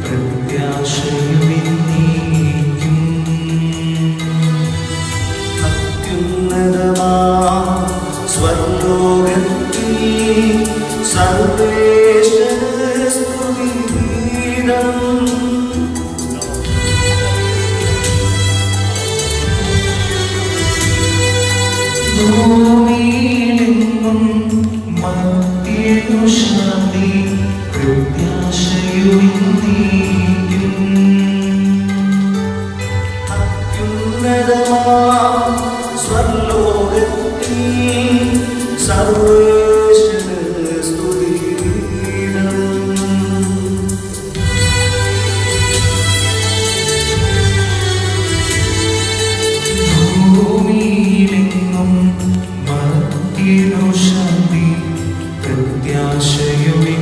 പ്രത്യാശയുമെന്നേക്കും ഭൂമിയിലെങ്ങും മർത്യനു ശാന്തി പ്രത്യാശയുന്നീക്കും. അത്യുന്നതമാം സ്വർലോകത്തിൽ സർവേശ്വരന് സ്തുതിഗീതം. ഭൂമിയിലെങ്ങും മർത്യനു ശാന്തി പ്രത്യാശയുന്നീക്കും.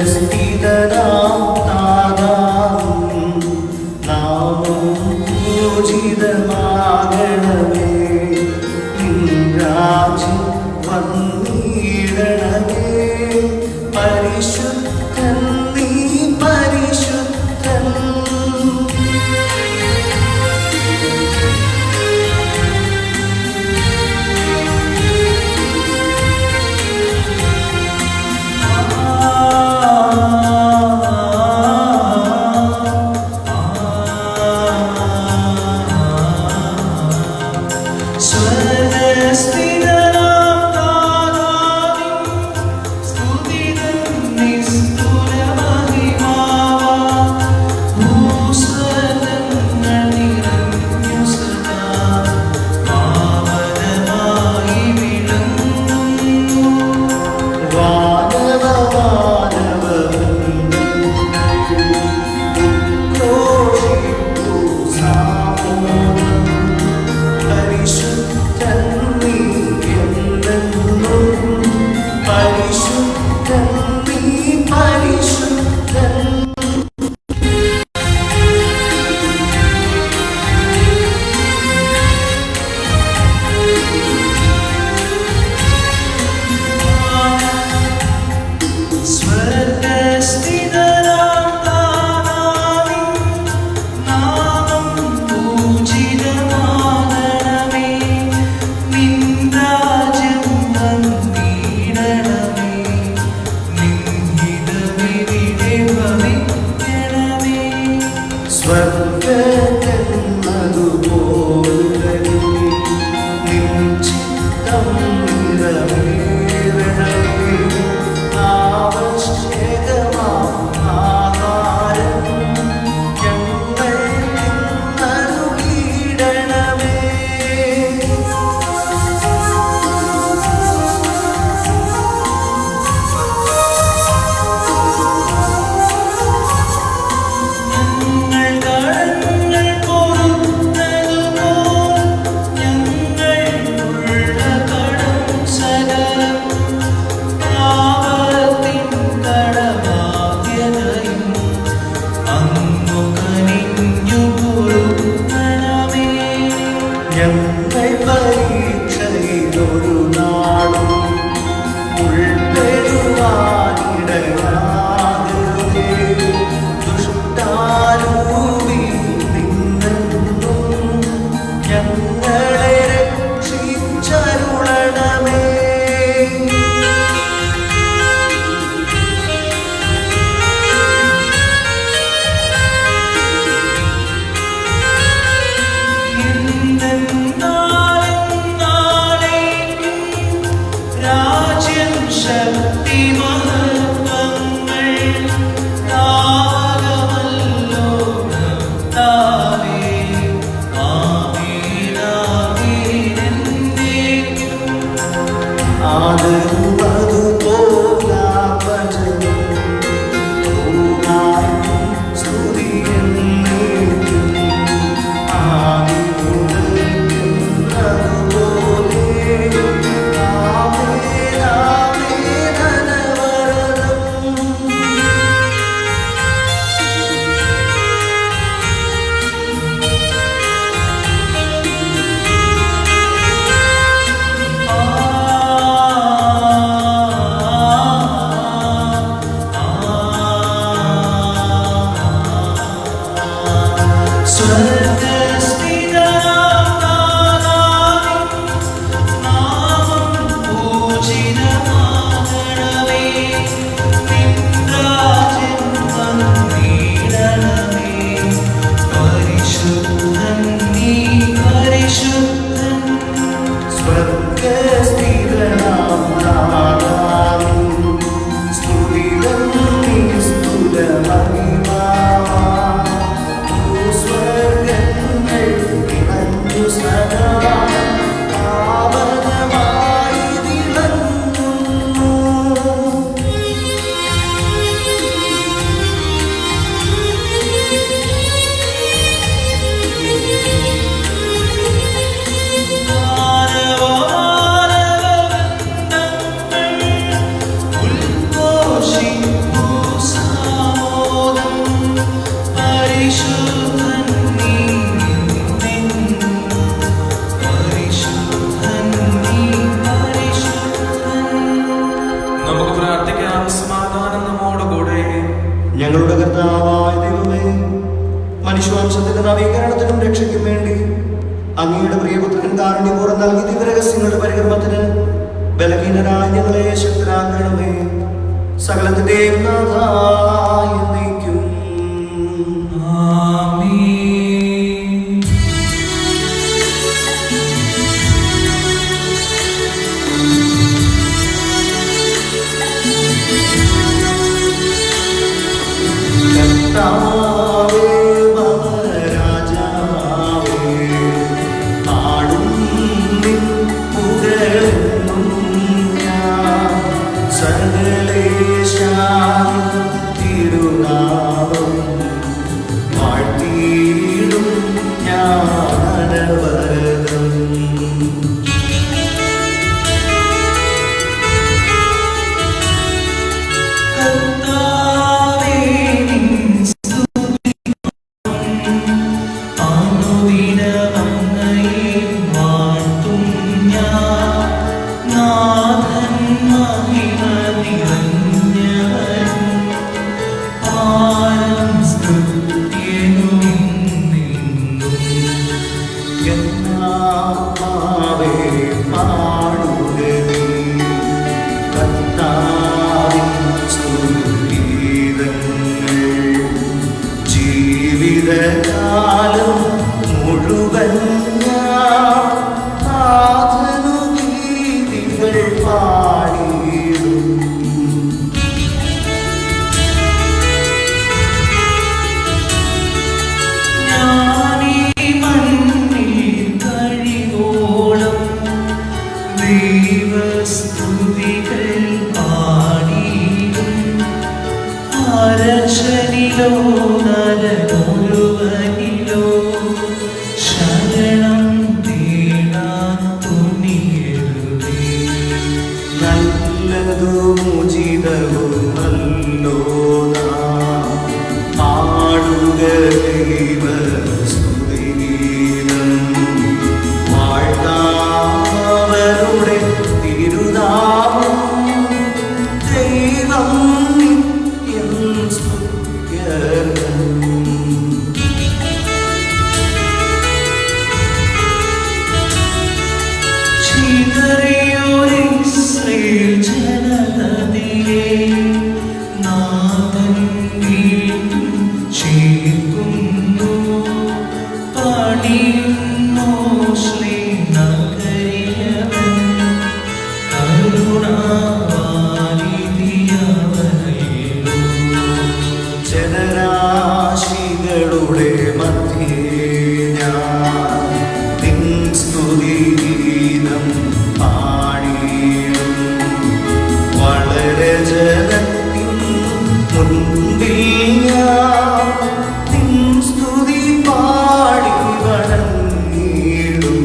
സ്വർഗസ്ഥിതനാം നാഥാവും നാമം പൂജിതമാകണമേ. നിൻ രാജ്യം വന്നിടണമേ. പരിശുദ്ധൻ നീ പരിശുദ്ധൻ. പരീക്ഷയിലൊരു നാളും ഉൾപ്പെടുവാനിടയാകരുതേ. ദുഷ്ടാരൂപി നിന്നെന്നും ഞങ്ങളെ രക്ഷിച്ചരുളണമേ. ബലഹീനരായ ഞങ്ങളെ ശക്തരാക്കണമേ. സകലത്തിന്റെയും നാഥായ എന്നേക്കും. ആമേൻ. കർത്താവേ മഹാരാജാവേ, പാടും നിൻ പുകഴെന്നും ഞാൻ. സകലേശാ തിരുനാമം വാഴ്ത്തിയിടും ഞാൻ അനവരതം. കർത്താവേ, നിൻ അനുദിനം അങ്ങയെ വാഴ്ത്തും ഞാൻ. നാഥൻ മഹിമ നിറഞ്ഞവൻ, പാരം സ്തുത്യനും നിന്നും. എന്നാത്മാവേ പാടുക നീ കർത്താവിൻ സ്തുതിഗീതങ്ങൾ. ജീവിതകാലം മുഴുവൻ ഞാൻ നാഥനു ഗീതികൾ പാടിയിടും. ഞാനീ മണ്ണിൽ കഴിവോളം ദൈവസ്തുതികൾ പാടിയിടും. അരശനിലോ നരനൊരുവനിലോ ശരണം തേടാൻ തുനിയരുതേ. നല്ലതും ഉചിതവും നല്ലോ നാം പാടുക ദൈവസ്തുതിഗീതം. വാഴ്ത്താവരുടെ തിരുനാമം ദൈവം നിത്യം സ്തുത്യർഹം. ചിതറിയോരിസ്രയേൽ ജനതയെ നാഥൻ വീണ്ടും ചേർക്കുന്നു. പണിയുന്നു ശ്രീനഗരിയവൻ, കരുണാവാരിധിയവനല്ലോ. ജനരാശികളുടെ മധ്യേ ഞാൻ നിൻ സ്തുതിഗീതം പാടിയിടും. വളരെ ജനത്തിൻ മുൻപിൽ ഞാൻ നിൻ സ്തുതി പാടി വണങ്ങിയിടും.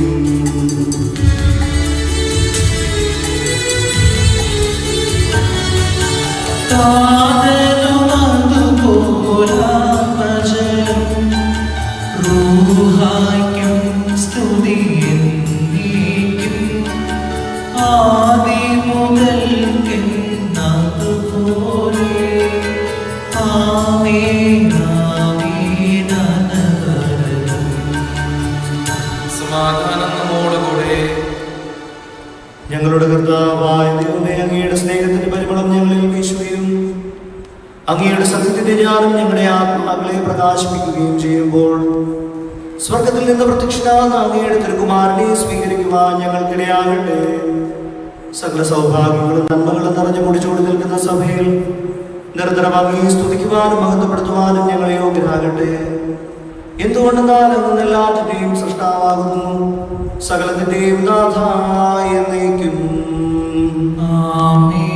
താതനുമതുപോലാത്മജനം റൂഹായ്ക്കും സ്തുതിയെന്നേക്കും. ആദിമുതൽക്കെന്നതുപോലെ ആമേൻ ആമേൻ അനവരതം. സമാധാനം നമ്മോടുകൂടെ. ഞങ്ങളുടെ കർത്താവായ ദൈവമേ, അങ്ങയുടെ സ്നേഹത്തിന്റെ പരിമളം ഞങ്ങളിൽ വീശുകയും അങ്ങയുടെ സത്യത്തിന്റെ ജ്ഞാനം ഞങ്ങളുടെ ആത്മാക്കളെ പ്രകാശിപ്പിക്കുകയും ചെയ്യുമ്പോൾ സ്വർഗത്തിൽ നിന്ന് പ്രത്യക്ഷനാകുന്ന അങ്ങയുടെ തിരുകുമാരനെ സ്വീകരിക്കുവാൻ ഞങ്ങൾക്കിടയാകട്ടെ. സകല സൗഭാഗ്യങ്ങളും നന്മകളും നിറഞ്ഞു മുടിച്ചോടി നിൽക്കുന്ന സഭയിൽ നിരന്തരം അങ്ങയെ സ്തുതിക്കുവാനും മഹത്വപ്പെടുത്തുവാനും ഞങ്ങളെ യോഗ്യരാകട്ടെ. എന്തുകൊണ്ടെന്നാൽ അങ്ങ് എല്ലാറ്റിന്റെയും സൃഷ്ടാവാകുന്നു, സകലത്തിന്റെയും നാഥായ എന്നേക്കും. ആമേൻ.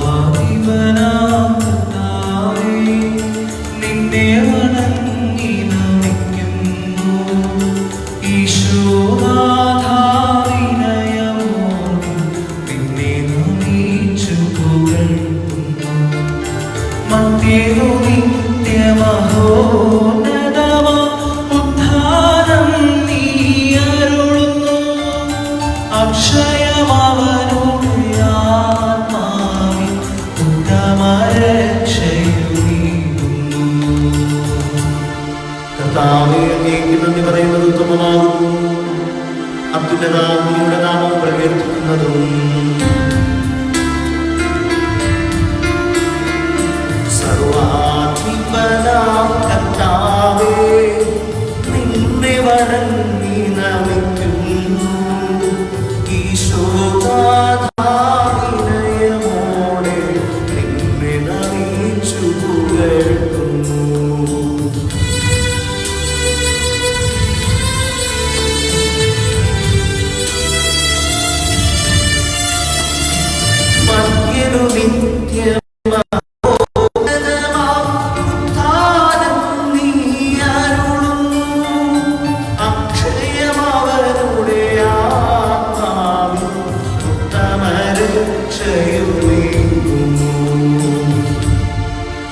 സർവാധിപനാം കർത്താവേ, നിന്നെ വണങ്ങി നമിക്കുന്നു. ഈശോ നാമമാകുന്നു. അത്യുന്നതയുടെ നാമം പ്രകീർത്തിക്കുന്നതും സർവാധിപനാം കർത്താവേ, നിന്നെ വണങ്ങി നമിക്കുന്നു. ഈശോനാഥാവിനയമോടെ നിന്നെ നമിച്ചു പുകഴ്ത്തുന്നു. മധ്യനു നിത്യ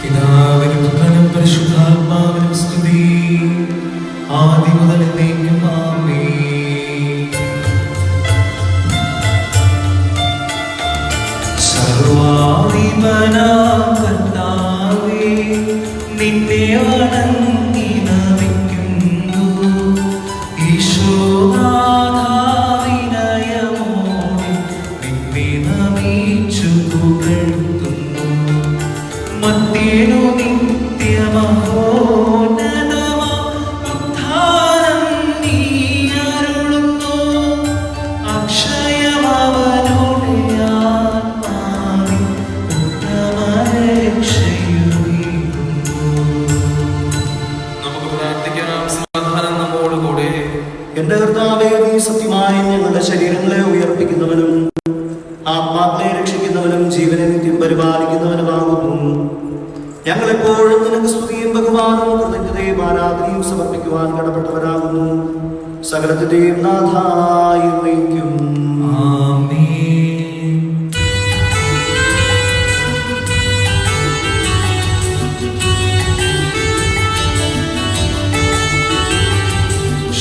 പിതാവിനും പുത്രനും പരിശുദ്ധാത്മാവിനും സ്തുതി, ആദ്യം മുതൽ എന്നേക്കും ആമേൻ. സർവാധിപനാം കർത്താവേ, നിന്നെ വണങ്ങി നമിക്കുന്നു. ഈശോനാഥാവിനയമോടെ നിന്നെ നമിച്ചു പുകഴ്ത്തുന്നു. മധ്യേനു നിത്യമഹോന്നതമാം ഉദ്ധാനം നീ അരുളുന്നു. അക്ഷയമവനുടെ ആത്മാവിൻ ഉത്തമരക്ഷയുമേകുന്നു. നമുക്ക് പ്രാർത്ഥിക്കാം. സമാധാനം നമ്മോടുകൂടെ. എന്റെ കർത്താവേ, നീ സത്യമായും ഞങ്ങളുടെ ശരീരങ്ങളെ ഉയർപ്പിക്കുന്നവനും ആത്മാക്കളെ രക്ഷിക്കുന്നവനും ജീവനെ നിത്യം പരിപാലിക്കുന്നവനുമാകുന്നു. ഞങ്ങളെപ്പോഴും നിനക്ക് സ്തുതിയും ബഹുമാനവും കൃതജ്ഞതയും ആരാധനയും സമർപ്പിക്കുവാൻ കടപ്പെട്ടവരാകുന്നു. സകലത്തിന്റെയും നാഥായി എന്നേക്കും ആമേൻ.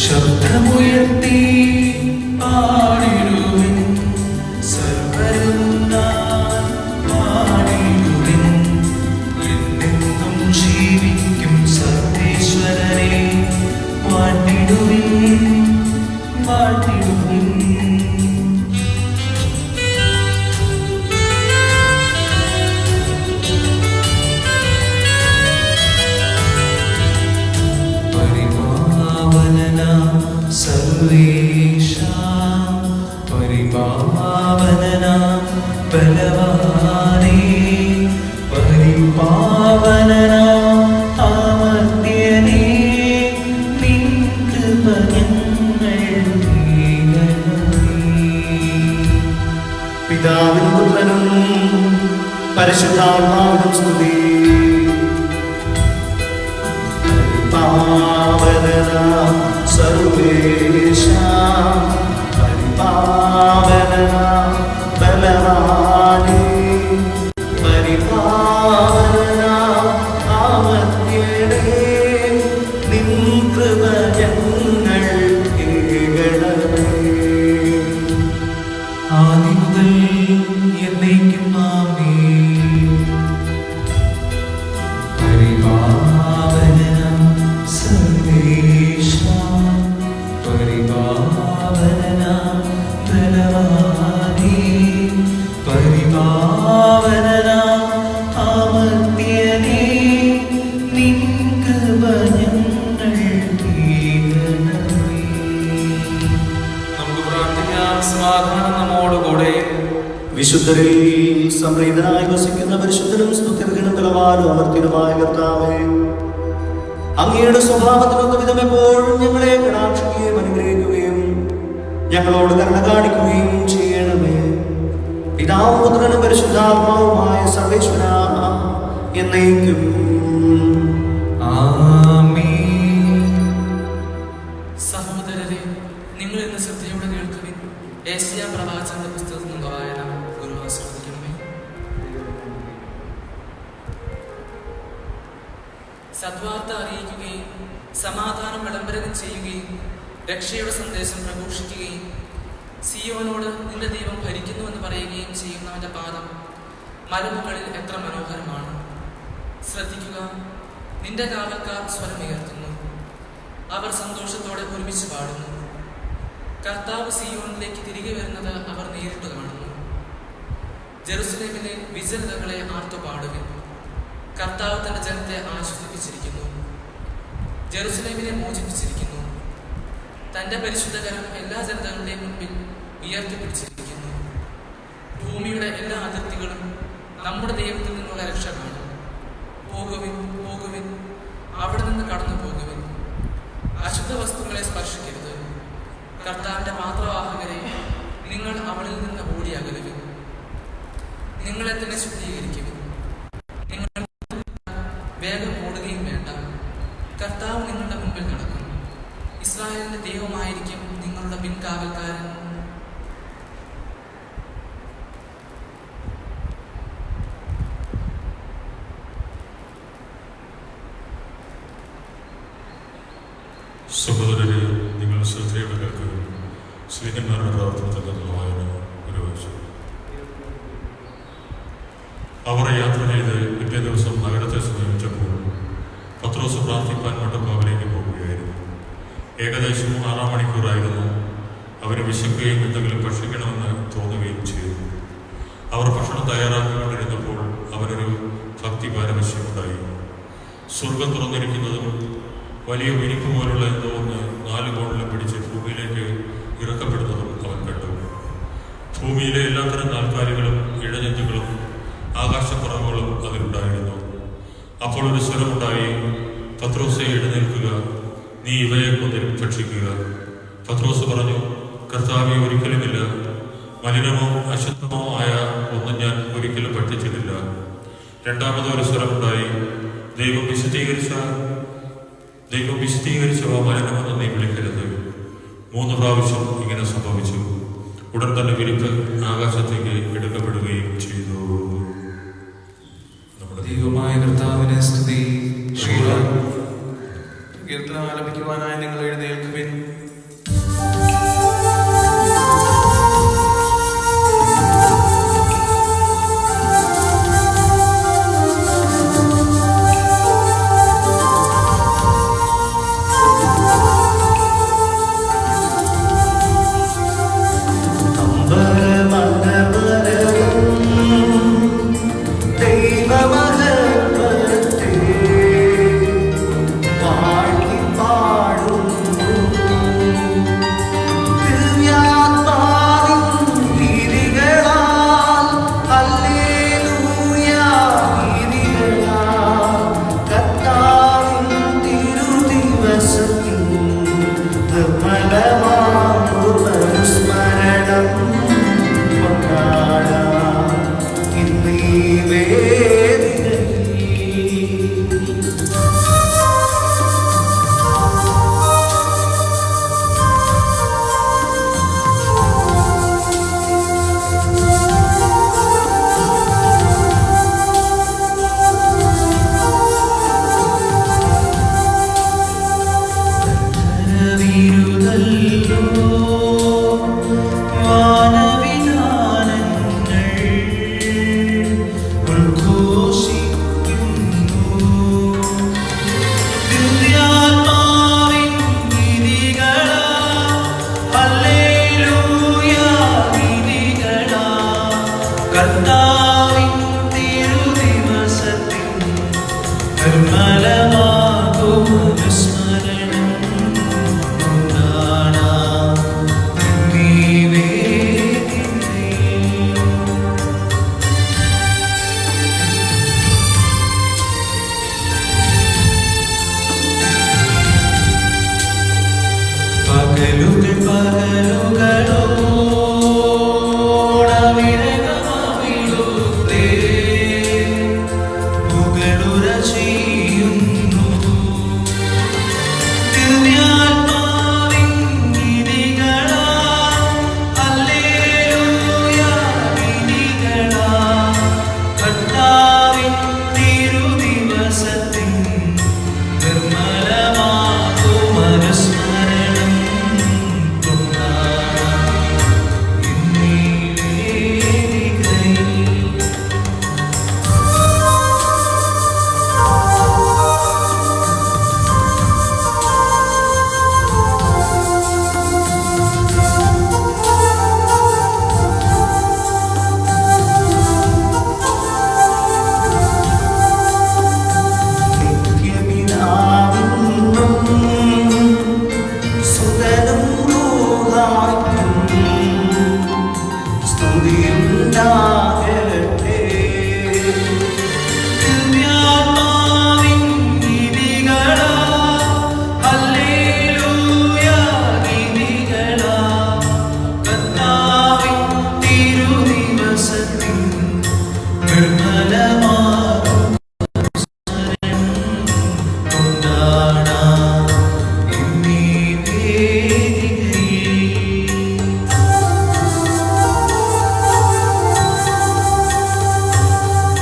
ശബ്ദമുയർത്തി പാടിടുവിൻ, സർവ്വരും നാം പാടിടുവിൻ. എന്നെന്നും ജീവിക്കും സർവേശ്വരനെ വാഴ്ത്തിടുവിൻ, വാഴ്ത്തിടുവിൻ. പരിപാവനനാം സർവേശാ, പരിപാവനനാം ബലവാനേ, പരിപാവനനാം അമർത്യനേ, നിൻ കൃപ ഞങ്ങൾ കേൾക്കണമേ. പിതാവിനും പുത്രനും പരിശുദ്ധാത്മാവിനും സ്തുതി. പരിപാവനനാം സർവേശാ, പരിപാവനനാം ബലവാനേ, പരിപാവനനാം അമർത്യനേ, നിൻ കൃപ ഞങ്ങൾ കേൾക്കണമേ. ആദി മുതൽ എന്നേക്കും ആമേൻ. പരിപാവനനാം സർവേശാ, പരിപാവനനാം ബലവാനേ, പരിപാവനനാം അമർത്യനേ, നിൻ കൃപ ഞങ്ങൾ കേൾക്കണമേ. നമുക്ക് പ്രാർത്ഥിക്കാം. സമാധാനം നമ്മോടുകൂടെ. വിശുദ്ധരിൽ സംപ്രീതനായി വസിക്കുന്ന പരിശുദ്ധനും സ്തുത്യർഹനും ബലവാനും അമർത്യനുമായ കർത്താവേ, അങ്ങയുടെ സ്വഭാവത്തിനൊത്ത വിധം എപ്പോഴും ഞങ്ങളെ കടാക്ഷിക്കുകയും അനുഗ്രഹിക്കുകയും ഞങ്ങളോട് കരുണ കാണിക്കുകയും ചെയ്യണമേ. പിതാവും പുത്രനും പരിശുദ്ധാത്മാവുമായ സർവേശ്വര എന്നേക്കും ആമേൻ. സഹോദരരെ, നിങ്ങൾ ഇന്ന് ശ്രദ്ധയോടെ കേൾക്കുവിൻ. ഏശയ്യാ പ്രവാചകന്റെ പുസ്തകത്തിൽ നിന്ന് വായന. ഗുരു ആസ്വദിക്കണമേ. സദ്വാർത്ത അറിയിക്കുകയും സമാധാനം വിളംബരം ചെയ്യുകയും രക്ഷയുടെ സന്ദേശം പ്രഘോഷിക്കുകയും സിയോനോട് നിന്റെ ദൈവം ഭരിക്കുന്നുവെന്ന് പറയുകയും ചെയ്യുന്നവന്റെ പാദം മലമുകളിൽ എത്ര മനോഹരമാണ്. ശ്രദ്ധിക്കുക, നിന്റെ കാവൽക്കാർ സ്വരമുയർത്തുന്നു. അവർ സന്തോഷത്തോടെ ഒരുമിച്ച് പാടുന്നു. കർത്താവ് സിയോണിലേക്ക് തിരികെ വരുന്നത് അവർ നേരിട്ട് കാണുന്നു. ജെറുസലേമിലെ വിജനതകളെ ആർത്തുപാടുവിൻ. കർത്താവ് തന്റെ ജനത്തെ ആശ്വസിപ്പിച്ചിരിക്കുന്നു. ജെറുസലേമിനെ മോചിപ്പിച്ചിരിക്കുന്നു. തന്റെ പരിശുദ്ധകരം എല്ലാ ജനതകളുടെയും മുൻപിൽ ഉയർത്തിപ്പിടിച്ചിരിക്കുന്നു. ഭൂമിയുടെ എല്ലാ അതിർത്തികളും നമ്മുടെ ദൈവത്തിൽ നിന്നുള്ള രക്ഷ കാണും. പോകുവിൻ, പോകുവിൻ, അവിടെ നിന്ന് കടന്നു പോകുവിൻ. അശുദ്ധ വസ്തുക്കളെ സ്പർശിക്കരുത്. കർത്താവിന്റെ പാത്രവാഹകരെ, നിങ്ങൾ അവളിൽ നിന്ന് ഓടിയകലുവിൻ. നിങ്ങളെ തന്നെ ശുദ്ധീകരിക്കുവിൻ. നിങ്ങൾ വേഗം ഓടുകയും വേണ്ട. കർത്താവ് നിങ്ങളുടെ മുമ്പിൽ നടക്കും. ഇസ്രായേലിന്റെ ദൈവമായിരിക്കും നിങ്ങളുടെ പിൻകാവൽക്കാരൻ. സഹോദരരെ, നിങ്ങൾ ശ്രദ്ധയോടെ കേൾക്കുക. സ്ലീഹന്മാരുടെ പ്രാർത്ഥനത്തിൽ വായന പുരോഗമിച്ചു. അവർ യാത്ര ചെയ്ത് പിറ്റേ ദിവസം നഗരത്തെ സമീപിച്ചപ്പോൾ പത്രോസ് പ്രാർത്ഥിപ്പാൻ മട്ടുപ്പാവിലേക്ക് പോകുകയായിരുന്നു. ഏകദേശം 6 മണിക്കൂറായിരുന്നു. അവന് വിശക്കുകയും എന്തെങ്കിലും ഭക്ഷിക്കണമെന്ന് തോന്നുകയും ചെയ്തു. അവർ ഭക്ഷണം തയ്യാറാക്കിക്കൊണ്ടിരുന്നപ്പോൾ അവനൊരു ഭക്തി പാരവശ്യമുണ്ടായി. സ്വർഗം തുറന്നിരിക്കുന്നതും വലിയ വിരിപ്പ് പോലുള്ള എന്തോ ഒന്ന് 4 കോണിലും പിടിച്ച് ഭൂമിയിലേക്ക് ഇറക്കപ്പെടുന്നതും അവൻ കണ്ടു. ഭൂമിയിലെ എല്ലാത്തരം നാൽക്കാലികളും ഇഴജന്തുക്കളും ആകാശപ്പറവുകളും അതിലുണ്ടായിരുന്നു. അപ്പോൾ ഒരു സ്വരമുണ്ടായി, പത്രോസേ, എഴുന്നേൽക്കുക, നീ ഇവയെ കൊന്ന് ഭക്ഷിക്കുക. പത്രോസ് പറഞ്ഞു, കർത്താവേ, ഒരിക്കലുമില്ല. മലിനമോ അശുദ്ധമോ ആയ ഒന്നും ഞാൻ ഒരിക്കലും ഭക്ഷിച്ചിട്ടില്ല. രണ്ടാമതൊരു സ്വരമുണ്ടായി, ദൈവം വിശദീകരിച്ചവ മലിനമെന്ന് നീ വിളിക്കരുത്. 3 പ്രാവശ്യം ഇങ്ങനെ സംഭവിച്ചു. ഉടൻ തന്നെ വിരിപ്പ് ആകാശത്തേക്ക് എടുക്കപ്പെടുകയും ചെയ്തു. നമ്മുടെ ദൈവമായ കർത്താവിനെ സ്തുതി. കീർത്തനം ആലപിക്കുവാനായി നിങ്ങൾ എഴുന്നേൽക്കുവിൻ. പാടുന്നു സ്തുതിയുണ്ടാകട്ടെ. ദിവ്യാത്മാവിൻ ഗീതികളാ, ഹല്ലേലൂയ ഗീതികളാ, കർത്താവിൻ തിരുദിവസത്തിൽ നിർമ്മലമാകും സ്മരണം കൊണ്ടാടാം എന്നീ വേദികയിൽ.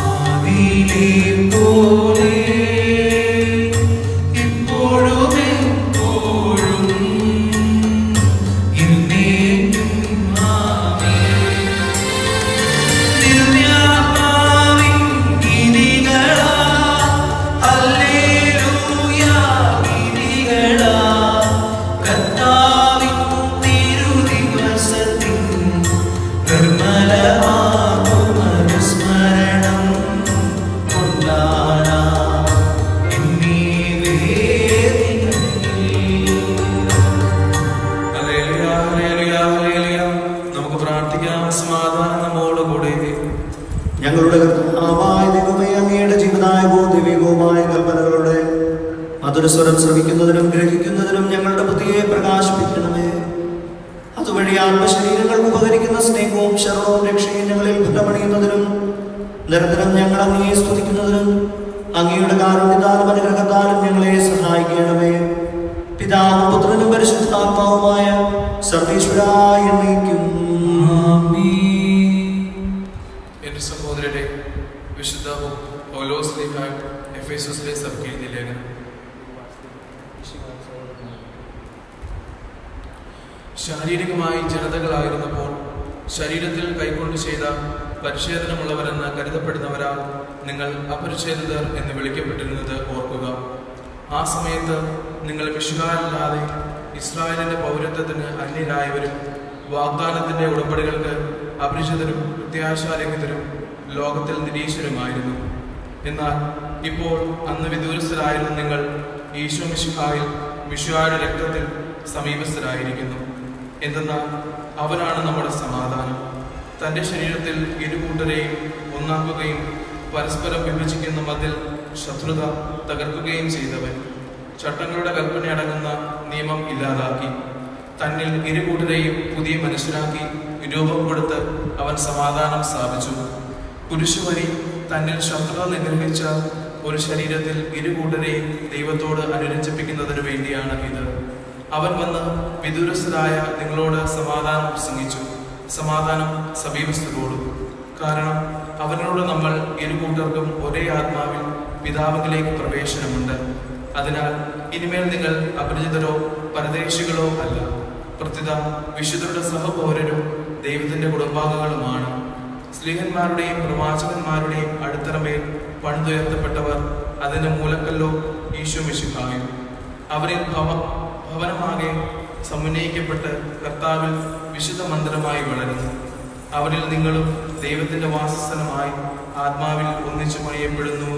ആദിയിലെ പോലെ ഇപ്പോഴും എപ്പോഴും എന്നേക്കും ആമേൻ. ദിവ്യാത്മാവിൻ ഗീതികളാ, ഹല്ലേലൂയ ഗീതികളാ, കർത്താവിൻ തിരുദിവസത്തിൽ നിർമ്മലമാകും അനുസ്മരണം കൊണ്ടാടാം എന്നീ വേദികളിൽ. Hallelujah, hallelujah, hallelujah. നമുക്ക് പ്രാർത്ഥിക്കാം. സമാധാനം നമ്മോടുകൂടെ. ഞങ്ങളുടെ കർത്താവായ ദൈവമേ, അങ്ങയുടെ ജീവനായകവും ദിവ്യവുമായ കൽപ്പനകളുടെ മധുരസ്വരം ശ്രവിക്കുന്നതിനും ഗ്രഹിക്കുന്നതിനും ഞങ്ങളുടെ ബുദ്ധിയെ പ്രകാശിപ്പിക്കണമേ. അതുവഴി ആത്മശരീരങ്ങൾക്ക് ഉപകരിക്കുന്ന സ്നേഹവും ശരണവും രക്ഷയും ഞങ്ങളിൽ ഫലമണിയുന്നതിനും നിരന്തരം ഞങ്ങൾ അങ്ങയെ സ്തുതിക്കുന്നതിനും അങ്ങയുടെ കാരുണ്യത്താലും അനുഗ്രഹത്താലും ഞങ്ങളെ സഹായിക്കണമേ. പിതാവും പുത്രനും പരിശുദ്ധാത്മാവുമായ സർവീശ്വരായ എന്നേക്കും എന്റെ സഹോദരരെ, വിശുദ്ധ പൗലോസ് ശ്ലീഹാ എഫേസസിലെ സഭയ്ക്ക് എഴുതിയ ലേഖനം. ശാരീരികമായി ജനതകളായിരുന്നപ്പോൾ ശരീരത്തിൽ കൈക്കൊണ്ട് ചെയ്ത പരിച്ഛേദനമുള്ളവരെന്ന് കരുതപ്പെടുന്നവരാൽ നിങ്ങൾ അപരിച്ഛേദിതർ എന്ന് വിളിക്കപ്പെട്ടിരുന്നത് ഓർക്കുക. ആ സമയത്ത് നിങ്ങൾ മിശിഹായല്ലാതെ ഇസ്രായേലിന്റെ പൗരത്വത്തിന് അന്യരായവരും വാഗ്ദാനത്തിന്റെ ഉടമ്പടികൾക്ക് അപരിചിതരും പ്രത്യാശാരഹിതരും ലോകത്തിൽ നിരീശ്വരുമായിരുന്നു. എന്നാൽ ഇപ്പോൾ അന്ന് വിദൂരസ്ഥരായിരുന്ന നിങ്ങൾ ഈശോ മിശിഹായിൽ മിശിഹായുടെ രക്തത്തിൽ സമീപസ്ഥരായിരിക്കുന്നു. എന്തെന്നാൽ അവനാണ് നമ്മുടെ സമാധാനം. തൻ്റെ ശരീരത്തിൽ ഇരുകൂട്ടരെയും ഒന്നാക്കുകയും പരസ്പരം വിഭജിക്കുന്ന മതിൽ ശത്രുത തകർക്കുകയും ചെയ്തവൻ ചട്ടങ്ങളുടെ കൽപ്പനയടങ്ങുന്ന നിയമം ഇല്ലാതാക്കി തന്നിൽ ഇരുകൂട്ടരെയും പുതിയ മനുഷ്യരാക്കി രൂപം കൊടുത്ത് അവൻ സമാധാനം സ്ഥാപിച്ചു. കുരിശു വഴി തന്നിൽ ശത്രുത നിഗ്രഹിച്ച ഒരു ശരീരത്തിൽ ഇരുകൂട്ടരെയും ദൈവത്തോട് അനുരഞ്ജിപ്പിക്കുന്നതിനു വേണ്ടിയാണ് ഇത്. അവൻ വന്ന് വിദൂരസ്ഥരായ നിങ്ങളോട് സമാധാനം പ്രസംഗിച്ചു. സമാധാനം സമീപസ്ഥരോടും. കാരണം അവനോട് നമ്മൾ ഇരുകൂട്ടർക്കും ഒരേ ആത്മാവിൽ പിതാവിലേക്ക് പ്രവേശനമുണ്ട്. അതിനാൽ ഇനിമേൽ നിങ്ങൾ അപരിചിതരോ പരദേശികളോ അല്ല, പ്രത്യുത വിശുദ്ധരുടെ സഹപൗരരും ദൈവത്തിന്റെ കുടുംബാംഗങ്ങളുമാണ്. സ്ലീഹന്മാരുടെയും പ്രവാചകന്മാരുടെയും അടിത്തറമേൽ പണിതുയർത്തപ്പെട്ടവർ അതിന്റെ മൂലക്കല്ലോ ഈശോ മിശിഹായും. അവരിൽ ഭവനമാകെ സമന്വയിക്കപ്പെട്ട് കർത്താവിൽ വിശുദ്ധ മന്ദിരമായി വളരുന്നു. അവരിൽ നിങ്ങളും ദൈവത്തിന്റെ വാസസ്ഥലമായി ആത്മാവിൽ ഒന്നിച്ചു പണിയപ്പെടുന്നു.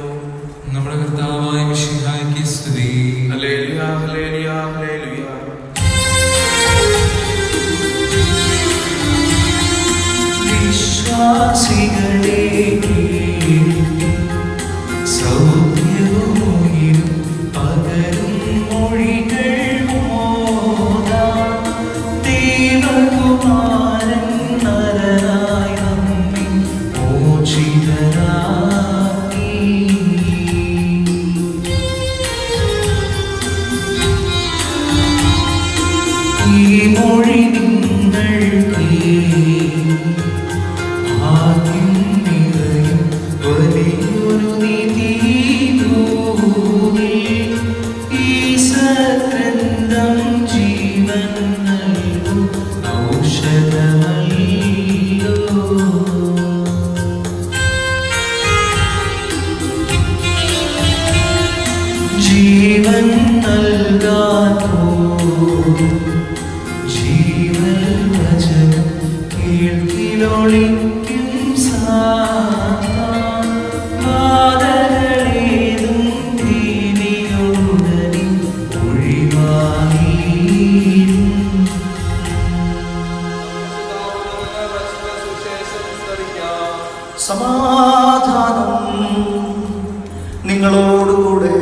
നമ്മുടെ കർത്താവായ മിശിഹായ്ക്ക് സ്തുതി. Hallelujah, hallelujah, hallelujah. വിശ്വാസികളെ സൗഖ്യവും പകരും മൊഴികൾ മോദാം. ദൈവകുമാരൻ നരനായി നമ്മെ മോചിതനാക്കി. ഈ മൊഴി നിങ്ങൾ ആദ്യം നിറയും വലിയൊരു നിധിയിലൂടെ ഈ സഗ്രന്ഥം ജീവൻ നൽകും ഔഷധമല്ലോ. ജീവൻ നൽകാത്തോ ജീവൻ വചനം കേൾക്കിലൊളിക്കും സാത്താൻ. ബാധകളേതും ഭീതിയോടനി ഒഴിവായി. സമാധാനം നിങ്ങളോടുകൂടെ.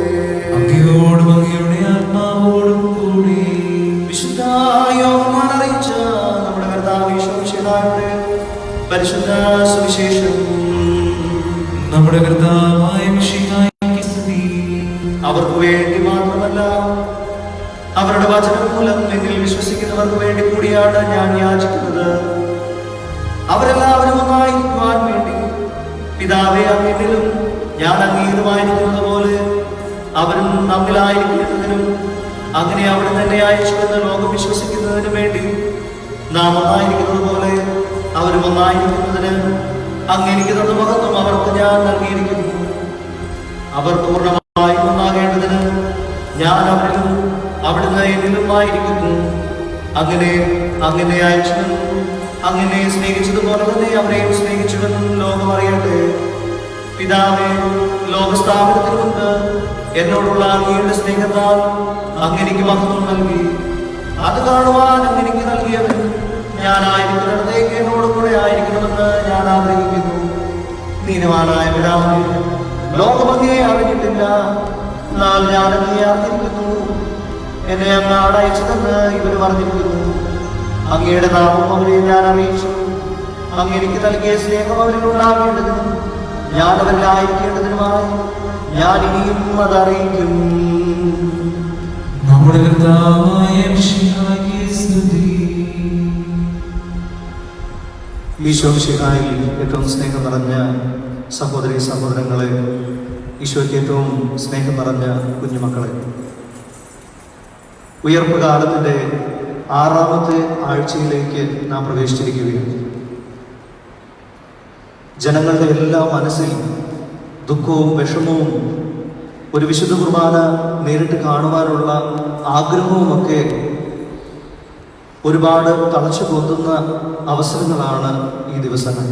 അങ്ങയോടും അങ്ങയുടെ ആത്മാവോടും കൂടി. വിശുദ്ധ യോഹന്നാൻ അറിയിച്ച നമ്മുടെ കർത്താവ് യേശു മിശിഹായുടെ പരിശുദ്ധ സുവിശേഷം. നമ്മുടെ കർത്താവായ മിശിഹായ്ക്ക് സ്തുതി. അവർക്ക് വേണ്ടി മാത്രമല്ല, അവരുടെ വചനം മൂലം എന്നിൽ വിശ്വസിക്കുന്നവർക്ക് വേണ്ടി കൂടിയാണ് ഞാൻ യാചിക്കുന്നത്. അവരെല്ലാവരും ഒന്നായിരിക്കുവാൻ വേണ്ടി, പിതാവേ അങ്ങ് എന്നിലും ഞാൻ അങ്ങയിലുമായിരിക്കുന്നത് പോലെ അവരും നമ്മിലായിരിക്കുന്നതിനും അങ്ങനെ അവിടെ തന്നെ അയച്ചുവെന്ന് ലോകം വിശ്വസിക്കുന്നതിനും വേണ്ടി നാം ഒന്നായിരിക്കുന്നത് പോലെ അവരും ഒന്നായിരിക്കുന്നതിന് അങ്ങ് എനിക്ക് തന്ന മഹത്വം അവർക്ക് ഞാൻ നൽകിയിരിക്കുന്നു. അവർ പൂർണ്ണമായും ഒന്നാകേണ്ടതിന് ഞാൻ അവരിലും അവിടുന്ന് എന്നിലുമായിരിക്കുന്നു. അങ്ങനെ അയച്ചുവെന്നും അങ്ങനെ സ്നേഹിച്ചതുപോലെ തന്നെ അവരെയും സ്നേഹിച്ചുവെന്നും ലോകം അറിയട്ടെ. പിതാവേ, ലോകസ്ഥാപനത്തിന് മുൻപ് എന്നോടുള്ള അങ്ങയുടെ സ്നേഹത്താൽ അങ്ങനെക്ക് മഹത്വം നൽകി. അത് കാണുവാൻ അങ്ങനെക്ക് നൽകിയവൻ ഞാനായിരിക്കുന്നിടത്തേക്ക് എന്നോട് കൂടെ ആയിരിക്കണമെന്ന് ഞാൻ ആഗ്രഹിക്കുന്നു. നീനവാനായ പിതാവേ, ലോകം അങ്ങയെ അറിഞ്ഞിട്ടില്ല, എന്നാൽ ഞാൻ അങ്ങയെ അറിഞ്ഞിരിക്കുന്നു. എന്നെ അങ്ങ് അയച്ചതെന്ന് ഇവര് പറഞ്ഞിരിക്കുന്നു. അങ്ങയുടെ നാമം അവരെ ഞാൻ അറിയിച്ചു. അങ്ങ് എനിക്ക് നൽകിയ സ്നേഹം അവരിൽ ഉണ്ടാകേണ്ടതിനും ഞാൻ അവരിലായിരിക്കേണ്ടതിനുമായി ഞാൻ ഇനിയും അതറിയിക്കും. നമ്മുടെ കർത്താവായ മിശിഹായ്ക്ക് സ്തുതി. ഈശോ മിശിഹായിൽ ഏറ്റവും സ്നേഹം നിറഞ്ഞ സഹോദരി സഹോദരങ്ങളെ, ഈശോയ്ക്ക് ഏറ്റവും സ്നേഹം നിറഞ്ഞ കുഞ്ഞുമക്കളെ, ഉയർപ്പ് കാലത്തിൻ്റെ 6ാമത്തെ ആഴ്ചയിലേക്ക് നാം പ്രവേശിച്ചിരിക്കുകയാണ്. ജനങ്ങളുടെ എല്ലാ മനസ്സിൽ ദുഃഖവും വിഷമവും ഒരു വിശുദ്ധ കുർബാന നേരിട്ട് കാണുവാനുള്ള ആഗ്രഹവുമൊക്കെ ഒരുപാട് തളച്ചു പൊന്തുന്ന അവസരങ്ങളാണ് ഈ ദിവസങ്ങൾ.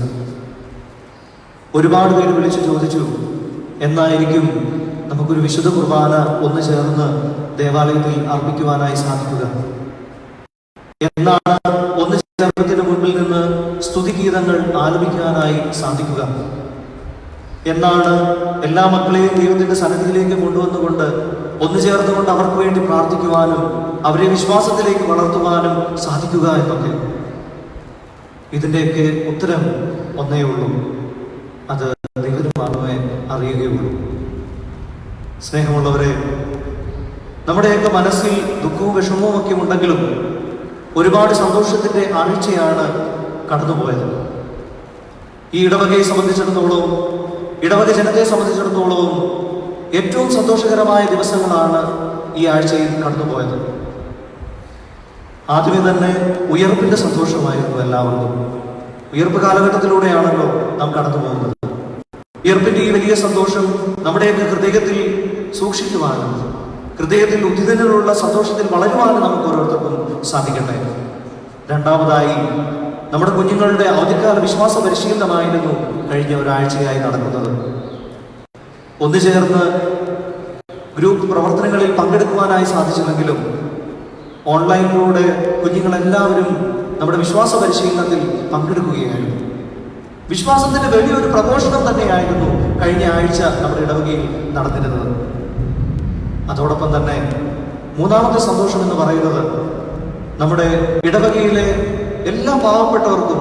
ഒരുപാട് പേര് വിളിച്ചു ചോദിച്ചു, എന്നായിരിക്കും നമുക്കൊരു വിശുദ്ധ കുർബാന ഒന്ന് ചേർന്ന് ദേവാലയത്തിൽ അർപ്പിക്കുവാനായി സാധിക്കുക? എന്നാണ് ഒന്ന് ചേർന്നതിന് മുൻപിൽ നിന്ന് സ്തുതിഗീതങ്ങൾ ആലപിക്കാനായി സാധിക്കുക? എന്നാണ് എല്ലാ മക്കളെയും ദൈവത്തിന്റെ സന്നിധിയിലേക്ക് കൊണ്ടുവന്നുകൊണ്ട് ഒന്ന് ചേർന്നുകൊണ്ട് അവർക്ക് വേണ്ടി പ്രാർത്ഥിക്കുവാനും അവരെ വിശ്വാസത്തിലേക്ക് വളർത്തുവാനും സാധിക്കുക എന്നൊക്കെ? ഇതിൻ്റെയൊക്കെ ഉത്തരം ഒന്നേ ഉള്ളൂ, അത് ദൈവത്തിന് മാത്രമേ അറിയുകയുള്ളൂ. സ്നേഹമുള്ളവരെ, നമ്മുടെയൊക്കെ മനസ്സിൽ ദുഃഖവും വിഷമവും ഒക്കെ ഉണ്ടെങ്കിലും ഒരുപാട് സന്തോഷത്തിന്റെ ആഴ്ചയാണ് കടന്നുപോയത്. ഈ ഇടവകയെ സംബന്ധിച്ചിടത്തോളം, ഇടവക ജനതയെ സംബന്ധിച്ചിടത്തോളം ഏറ്റവും സന്തോഷകരമായ ദിവസങ്ങളാണ് ഈ ആഴ്ചയിൽ കടന്നുപോയത്. ആദ്യമേ തന്നെ ഉയർപ്പിന്റെ സന്തോഷമായിരുന്നു എല്ലാവർക്കും. ഉയർപ്പ് കാലഘട്ടത്തിലൂടെയാണല്ലോ നാം കടന്നു പോകുന്നത്. ഉയർപ്പിന്റെ ഈ വലിയ സന്തോഷം നമ്മുടെയൊക്കെ ഹൃദയത്തിൽ സൂക്ഷിക്കുവാനും ഹൃദയത്തിൽ ഉദ്ധിതനുള്ള സന്തോഷത്തിൽ വളരുവാനും നമുക്ക് ഓരോരുത്തർക്കും സാധിക്കട്ടെ. രണ്ടാമതായി, നമ്മുടെ കുഞ്ഞുങ്ങളുടെ അവധിക്കാല വിശ്വാസ പരിശീലനമായിരുന്നു കഴിഞ്ഞ ഒരാഴ്ചയായി നടക്കുന്നത്. ഒന്നു ചേർന്ന് ഗ്രൂപ്പ് പ്രവർത്തനങ്ങളിൽ പങ്കെടുക്കുവാനായി സാധിച്ചില്ലെങ്കിലും ഓൺലൈനിലൂടെ കുഞ്ഞുങ്ങളെല്ലാവരും നമ്മുടെ വിശ്വാസ പരിശീലനത്തിൽ പങ്കെടുക്കുകയായിരുന്നു. വിശ്വാസത്തിന്റെ വലിയൊരു പ്രഘോഷണം തന്നെയായിരുന്നു കഴിഞ്ഞ ആഴ്ച നമ്മുടെ ഇടവകയിൽ നടന്നിരുന്നത്. അതോടൊപ്പം തന്നെ മൂന്നാമത്തെ സന്തോഷം എന്ന് പറയുന്നത്, നമ്മുടെ ഇടവകയിലെ എല്ലാ പാവപ്പെട്ടവർക്കും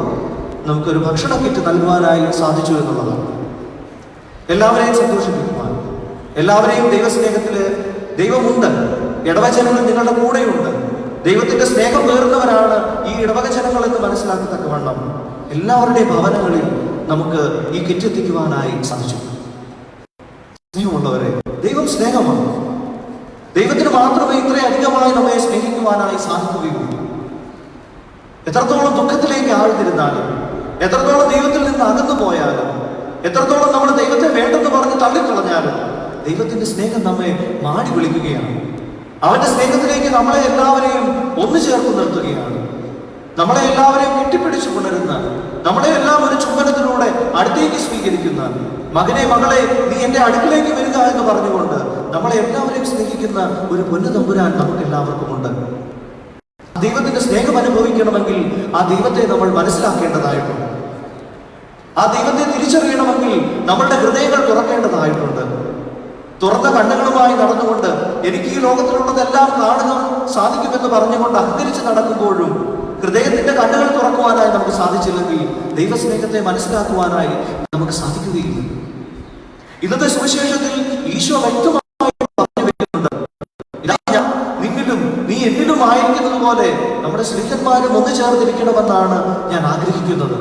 നമുക്കൊരു ഭക്ഷണ കിറ്റ് നൽകുവാനായി സാധിച്ചു എന്നുള്ളതാണ്. എല്ലാവരെയും സന്തോഷിപ്പിക്കുവാൻ, എല്ലാവരെയും ദൈവസ്നേഹത്തിൽ ദൈവമുണ്ട്, ഇടവജനങ്ങൾ നിങ്ങളുടെ കൂടെയുണ്ട്, ദൈവത്തിന്റെ സ്നേഹം പേറുന്നവരാണ് ഈ ഇടവക ജനങ്ങൾ എന്ന് മനസ്സിലാക്കത്തക്കവണ്ണം എല്ലാവരുടെയും ഭവനങ്ങളിൽ നമുക്ക് ഈ കിറ്റ് എത്തിക്കുവാനായി സാധിച്ചു. സ്നേഹമുള്ളവരെ, ദൈവം സ്നേഹമാണ്. ദൈവത്തിന് മാത്രമേ ഇത്രയധികമായി നമ്മെ സ്നേഹിക്കുവാനായി സാധിക്കുകയുള്ളൂ. എത്രത്തോളം ദുഃഖത്തിലേക്ക് ആഴ്ന്നിരുന്നാലും, എത്രത്തോളം ദൈവത്തിൽ നിന്ന് അകന്നു പോയാലും, എത്രത്തോളം നമ്മൾ ദൈവത്തെ വേണ്ടെന്ന് പറഞ്ഞ് തള്ളിക്കളഞ്ഞാലും ദൈവത്തിന്റെ സ്നേഹം നമ്മെ മാടി വിളിക്കുകയാണ്. അവന്റെ സ്നേഹത്തിലേക്ക് നമ്മളെ എല്ലാവരെയും ഒന്നു ചേർത്ത് നിർത്തുകയാണ്. നമ്മളെ എല്ലാവരെയും കെട്ടിപ്പിടിച്ചു പുണരുന്ന, നമ്മളെ എല്ലാം ഒരു ചുംബനത്തിലൂടെ അടുത്തേക്ക് സ്വീകരിക്കുന്ന, മകനെ മകളെ നീ എന്റെ അടുക്കിലേക്ക് വരിക എന്ന് പറഞ്ഞുകൊണ്ട് നമ്മളെ എല്ലാവരെയും സ്നേഹിക്കുന്ന ഒരു പൊന്നു തമ്പുരാൻ നമുക്ക് എല്ലാവർക്കുമുണ്ട്. ദൈവത്തിന്റെ സ്നേഹം അനുഭവിക്കണമെങ്കിൽ ആ ദൈവത്തെ നമ്മൾ മനസ്സിലാക്കേണ്ടതായിട്ടുണ്ട്. ആ ദൈവത്തെ തിരിച്ചറിയണമെങ്കിൽ നമ്മളുടെ ഹൃദയങ്ങൾ തുറക്കേണ്ടതായിട്ടുണ്ട്. തുറന്ന കണ്ണുകളുമായി നടന്നുകൊണ്ട് എനിക്ക് ഈ ലോകത്തിലുള്ളതെല്ലാം കാണുവാൻ സാധിക്കുമെന്ന് പറഞ്ഞുകൊണ്ട് അഹങ്കരിച്ച് നടക്കുമ്പോഴും ഹൃദയത്തിന്റെ കണ്ണുകൾ തുറക്കുവാനായി നമുക്ക് സാധിച്ചില്ലെങ്കിൽ ദൈവസ്നേഹത്തെ മനസ്സിലാക്കുവാനായി നമുക്ക് സാധിക്കുകയില്ല. ഇന്നത്തെ സുവിശേഷത്തിൽ ഈശോ വ്യക്തമായി പറഞ്ഞു വെക്കുന്നുണ്ട്, ഇതാ ഞാൻ നിന്നിലും നീ എന്നിലും ആയിരിക്കുന്നത് പോലെ നമ്മുടെ സ്നേഹന്മാരും ഒന്നു ചേർന്നിരിക്കണമെന്നാണ് ഞാൻ ആഗ്രഹിക്കുന്നത്.